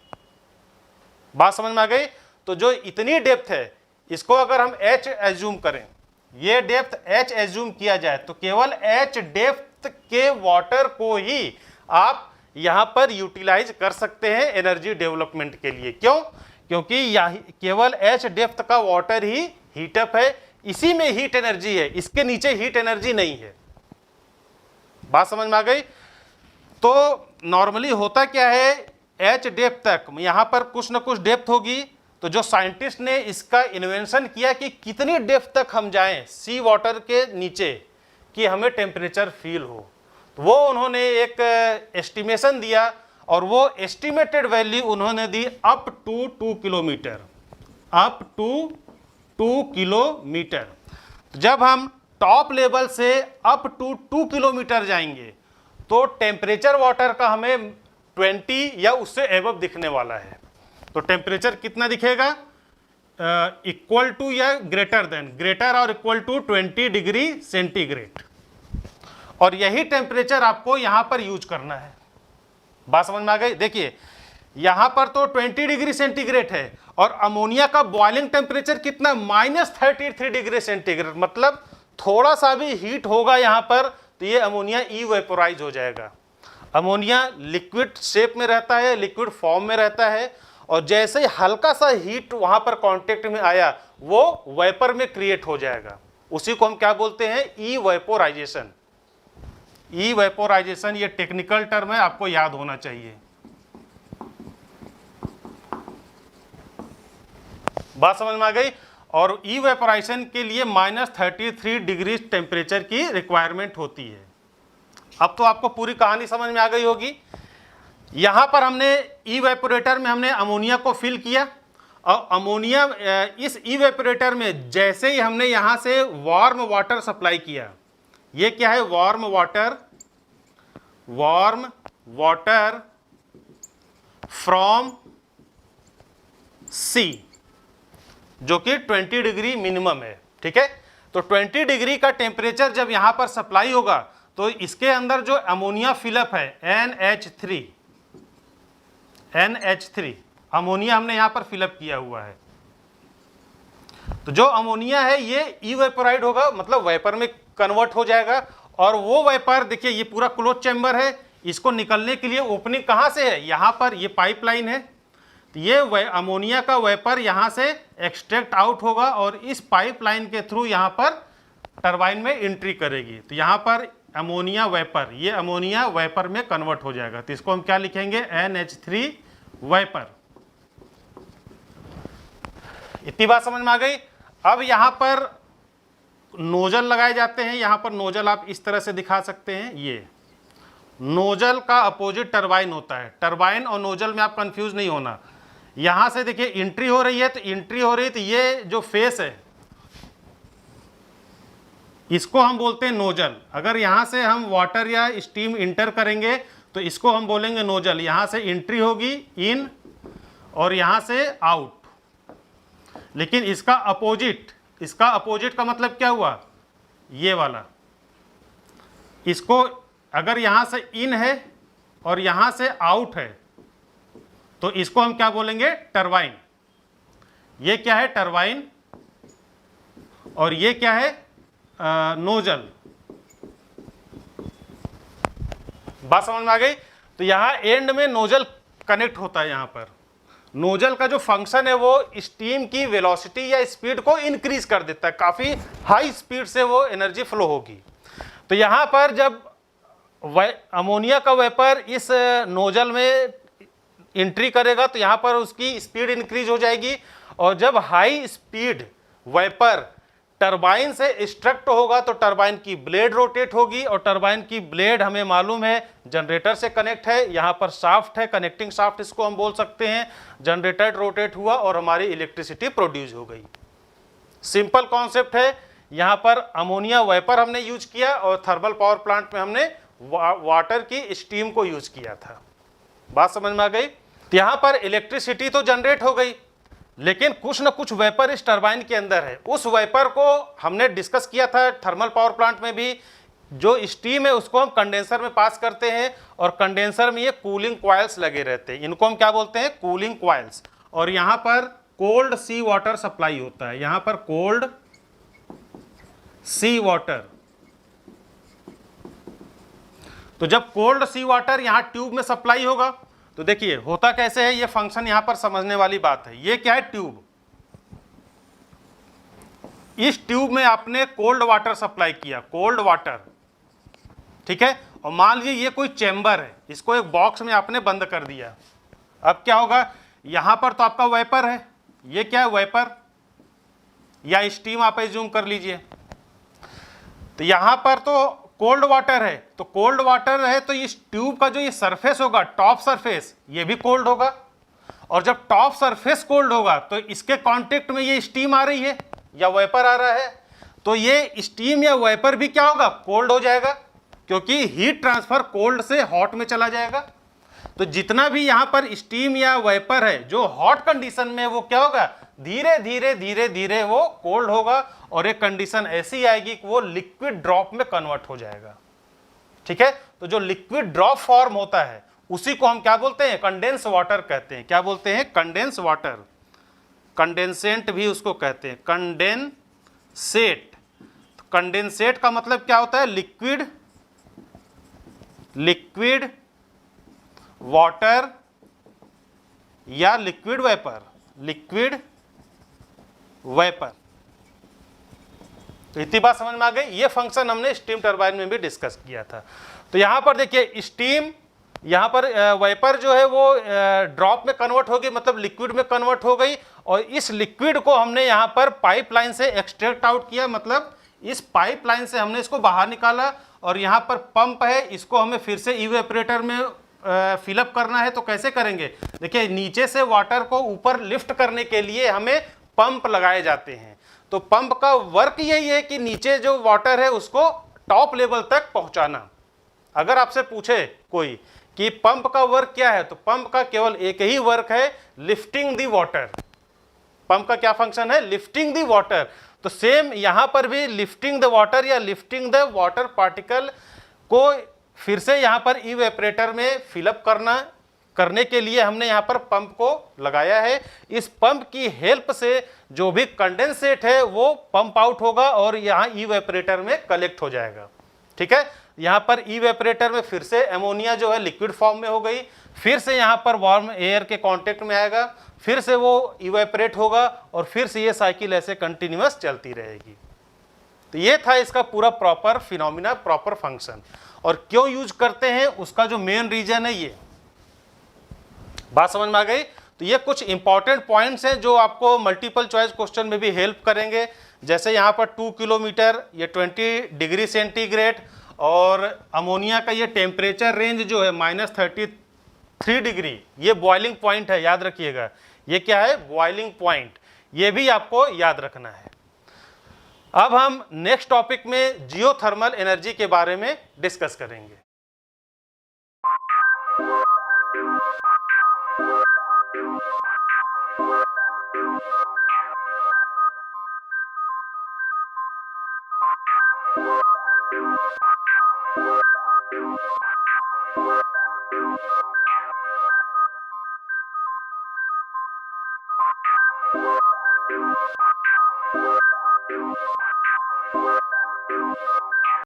बात समझ में आ गई। तो जो इतनी डेप्थ है इसको अगर हम h एज्यूम करें, ये डेप्थ h एज्यूम किया जाए, तो केवल h डेप्थ के वाटर को ही आप यहां पर यूटिलाइज कर सकते हैं एनर्जी डेवलपमेंट के लिए। क्यों? क्योंकि केवल h डेप्थ का वाटर ही हीटअप है, इसी में हीट एनर्जी है, इसके नीचे हीट एनर्जी नहीं है। बात समझ में आ गई। तो नॉर्मली होता क्या है, h डेप्थ तक यहां पर कुछ ना कुछ डेप्थ होगी, तो जो साइंटिस्ट ने इसका इन्वेंशन किया कि कितनी डेप्थ तक हम जाएं सी वाटर के नीचे कि हमें टेम्परेचर फील हो, तो वो उन्होंने एक एस्टिमेशन दिया, और वो एस्टिमेटेड वैल्यू उन्होंने दी up to 2 kilometre, up to 2 kilometre. जब हम टॉप लेवल से अप टू 2 किलोमीटर जाएंगे तो टेम्परेचर वाटर का हमें 20 या उससे एबव दिखने वाला है। तो टेम्परेचर कितना दिखेगा, इक्वल टू या ग्रेटर देन, ग्रेटर और इक्वल टू 20 डिग्री सेंटीग्रेड, और यही टेम्परेचर आपको यहां पर यूज करना है। बात समझ में आ गई। देखिए यहां पर तो 20 डिग्री सेंटीग्रेड है, और अमोनिया का बॉइलिंग टेम्परेचर कितना, -33 डिग्री सेंटीग्रेड। मतलब थोड़ा सा भी हीट होगा यहां पर तो ये अमोनिया इवेपोराइज हो जाएगा। अमोनिया लिक्विड शेप में रहता है, लिक्विड फॉर्म में रहता है, और जैसे ही हल्का सा हीट वहां पर कांटेक्ट में आया वो वेपर में क्रिएट हो जाएगा। उसी को हम क्या बोलते हैं, इवेपोराइजेशन। इवेपोराइजेशन ये टेक्निकल टर्म है, आपको याद होना चाहिए। बात समझ में आ गई। और इवेपोरेशन के लिए -33 डिग्री टेम्परेचर की रिक्वायरमेंट होती है। अब तो आपको पूरी कहानी समझ में आ गई होगी। यहाँ पर हमने इवेपोरेटर में हमने अमोनिया को फिल किया, और अमोनिया इस इवेपोरेटर में जैसे ही हमने यहाँ से वार्म वाटर सप्लाई किया, ये क्या है, वार्म वाटर फ्रॉम सी, जो कि 20 डिग्री मिनिमम है, ठीक है। तो 20 डिग्री का टेम्परेचर जब यहाँ पर सप्लाई होगा तो इसके अंदर जो अमोनिया फिलअप है NH3 अमोनिया हमने यहाँ पर फिलअप किया हुआ है। तो जो अमोनिया है ये इवेपोराइड होगा, मतलब वेपर में कन्वर्ट हो जाएगा। और वो वेपर देखिए, ये पूरा क्लोज चैम्बर है, इसको निकलने के लिए ओपनिंग कहाँ से है, यहाँ पर ये पाइपलाइन है। तो ये अमोनिया का वेपर यहाँ से एक्सट्रैक्ट आउट होगा और इस पाइपलाइन के थ्रू यहाँ पर टरबाइन में एंट्री करेगी। तो यहाँ पर अमोनिया वेपर, ये अमोनिया वेपर में कन्वर्ट हो जाएगा। तो इसको हम क्या लिखेंगे, NH3 वेपर। इतनी बात समझ में आ गई। अब यहाँ पर नोजल लगाए जाते हैं। यहाँ पर नोजल आप इस तरह से दिखा सकते हैं, ये नोजल का अपोजिट टरबाइन होता है। टरबाइन और नोजल में आप कंफ्यूज नहीं होना। यहाँ से देखिए एंट्री हो रही है, तो एंट्री हो रही है, तो ये जो फेस है इसको हम बोलते हैं नोजल। अगर यहाँ से हम वाटर या स्टीम इंटर करेंगे तो इसको हम बोलेंगे नोजल। यहाँ से एंट्री होगी इन और यहाँ से आउट। लेकिन इसका अपोजिट का मतलब क्या हुआ, ये वाला। इसको अगर यहाँ से इन है और यहाँ से आउट है तो इसको हम क्या बोलेंगे, टरबाइन। ये क्या है, टरबाइन, और ये क्या है, नोजल। बात समझ में आ गई। तो यहाँ एंड में नोजल कनेक्ट होता है। यहाँ पर नोजल का जो फंक्शन है वो स्टीम की वेलोसिटी या स्पीड को इंक्रीज कर देता है, काफ़ी हाई स्पीड से वो एनर्जी फ्लो होगी। तो यहाँ पर जब अमोनिया का वेपर इस नोजल में एंट्री करेगा तो यहाँ पर उसकी स्पीड इंक्रीज हो जाएगी, और जब हाई स्पीड वेपर टरबाइन से एक्सट्रैक्ट होगा तो टरबाइन की ब्लेड रोटेट होगी, और टरबाइन की ब्लेड हमें मालूम है जनरेटर से कनेक्ट है। यहाँ पर शाफ्ट है, कनेक्टिंग शाफ्ट इसको हम बोल सकते हैं। जनरेटर रोटेट हुआ और हमारी इलेक्ट्रिसिटी प्रोड्यूस हो गई। सिंपल कॉन्सेप्ट है। यहाँ पर अमोनिया वेपर हमने यूज किया और थर्मल पावर प्लांट में हमने वाटर की स्टीम को यूज किया था। बात समझ में आ गई। तो यहाँ पर इलेक्ट्रिसिटी तो जनरेट हो गई, लेकिन कुछ न कुछ वेपर इस टरबाइन के अंदर है। उस वेपर को हमने डिस्कस किया था थर्मल पावर प्लांट में भी। जो स्टीम है उसको हम कंडेंसर में पास करते हैं, और कंडेंसर में ये कूलिंग कॉइल्स लगे रहते हैं। इनको हम क्या बोलते हैं, कूलिंग कॉइल्स। और यहाँ पर कोल्ड सी वाटर सप्लाई होता है। यहाँ पर कोल्ड सी वाटर। तो जब कोल्ड सी वाटर यहाँ ट्यूब में सप्लाई होगा तो देखिए होता कैसे है, ये फंक्शन यहां पर समझने वाली बात है। ये क्या है, ट्यूब। इस ट्यूब में आपने कोल्ड वाटर सप्लाई किया, कोल्ड वाटर, ठीक है। और मान लीजिए ये कोई चेंबर है, इसको एक बॉक्स में आपने बंद कर दिया। अब क्या होगा, यहां पर तो आपका वेपर है, ये क्या है, वेपर या स्टीम आप एज्यूम कर लीजिए। तो यहां पर तो कोल्ड वाटर है, तो कोल्ड वाटर है तो इस ट्यूब का जो ये सरफेस होगा, टॉप सरफेस, ये भी कोल्ड होगा। और जब टॉप सरफेस कोल्ड होगा तो इसके कांटेक्ट में ये स्टीम आ रही है या वेपर आ रहा है, तो ये स्टीम या वेपर भी क्या होगा, कोल्ड हो जाएगा, क्योंकि हीट ट्रांसफर कोल्ड से हॉट में चला जाएगा। तो जितना भी यहाँ पर स्टीम या वेपर है जो हॉट कंडीशन में, वो क्या होगा, धीरे धीरे धीरे धीरे वो कोल्ड होगा, और एक कंडीशन ऐसी आएगी कि वो लिक्विड ड्रॉप में कन्वर्ट हो जाएगा, ठीक है। तो जो लिक्विड ड्रॉप फॉर्म होता है उसी को हम क्या बोलते हैं, कंडेंस वाटर कहते हैं। क्या बोलते हैं, कंडेंस वाटर। कंडेंसेंट भी उसको कहते हैं, कंडेंसेट। कंडेंसेट का मतलब क्या होता है, लिक्विड वाटर या लिक्विड वेपर। तो इतनी बात समझ में आ गई। ये फंक्शन हमने स्टीम टरबाइन में भी डिस्कस किया था। तो यहां पर देखिए स्टीम यहाँ पर वेपर जो है वो ड्रॉप में कन्वर्ट हो गई, मतलब लिक्विड में कन्वर्ट हो गई, और इस लिक्विड को हमने यहाँ पर पाइपलाइन से एक्सट्रैक्ट आउट किया, मतलब इस पाइपलाइन से हमने इसको बाहर निकाला, और यहाँ पर पंप है, इसको हमें फिर से इवेपरेटर में फिलअप करना है। तो कैसे करेंगे, देखिए नीचे से वाटर को ऊपर लिफ्ट करने के लिए हमें पंप लगाए जाते हैं। तो पंप का वर्क यही है कि नीचे जो वाटर है उसको टॉप लेवल तक पहुंचाना। अगर आपसे पूछे कोई कि पंप का वर्क क्या है, तो पंप का केवल एक ही वर्क है, लिफ्टिंग दी वाटर। पंप का क्या फंक्शन है, लिफ्टिंग दी वाटर। तो सेम यहां पर भी लिफ्टिंग द वाटर या लिफ्टिंग द वाटर पार्टिकल को फिर से यहां पर इवेपरेटर में फिलअप करने के लिए हमने यहां पर पंप को लगाया है। इस पंप की हेल्प से जो भी कंडेंसेट है वो पंप आउट होगा और यहां इवेपरेटर में कलेक्ट हो जाएगा। ठीक है, यहां पर इवेपरेटर में फिर से अमोनिया जो है लिक्विड फॉर्म में हो गई, फिर से यहां पर वार्म एयर के कांटेक्ट में आएगा, फिर से वो इवेपरेट होगा, और फिर से ये साइकिल ऐसे कंटिन्यूअस चलती रहेगी। तो ये था इसका पूरा प्रॉपर फिनोमिना, प्रॉपर फंक्शन। और क्यों यूज करते हैं उसका जो मेन रीजन है, ये बात समझ में आ गई। तो ये कुछ इंपॉर्टेंट पॉइंट्स हैं जो आपको मल्टीपल चॉइस क्वेश्चन में भी हेल्प करेंगे। जैसे यहाँ पर 2 किलोमीटर, ये 20 डिग्री सेंटीग्रेड, और अमोनिया का ये टेम्परेचर रेंज जो है -33 डिग्री, ये बॉइलिंग पॉइंट है, याद रखिएगा। ये क्या है, बॉइलिंग पॉइंट, ये भी आपको याद रखना है। अब हम नेक्स्ट टॉपिक में जियोथर्मल एनर्जी के बारे में डिस्कस करेंगे।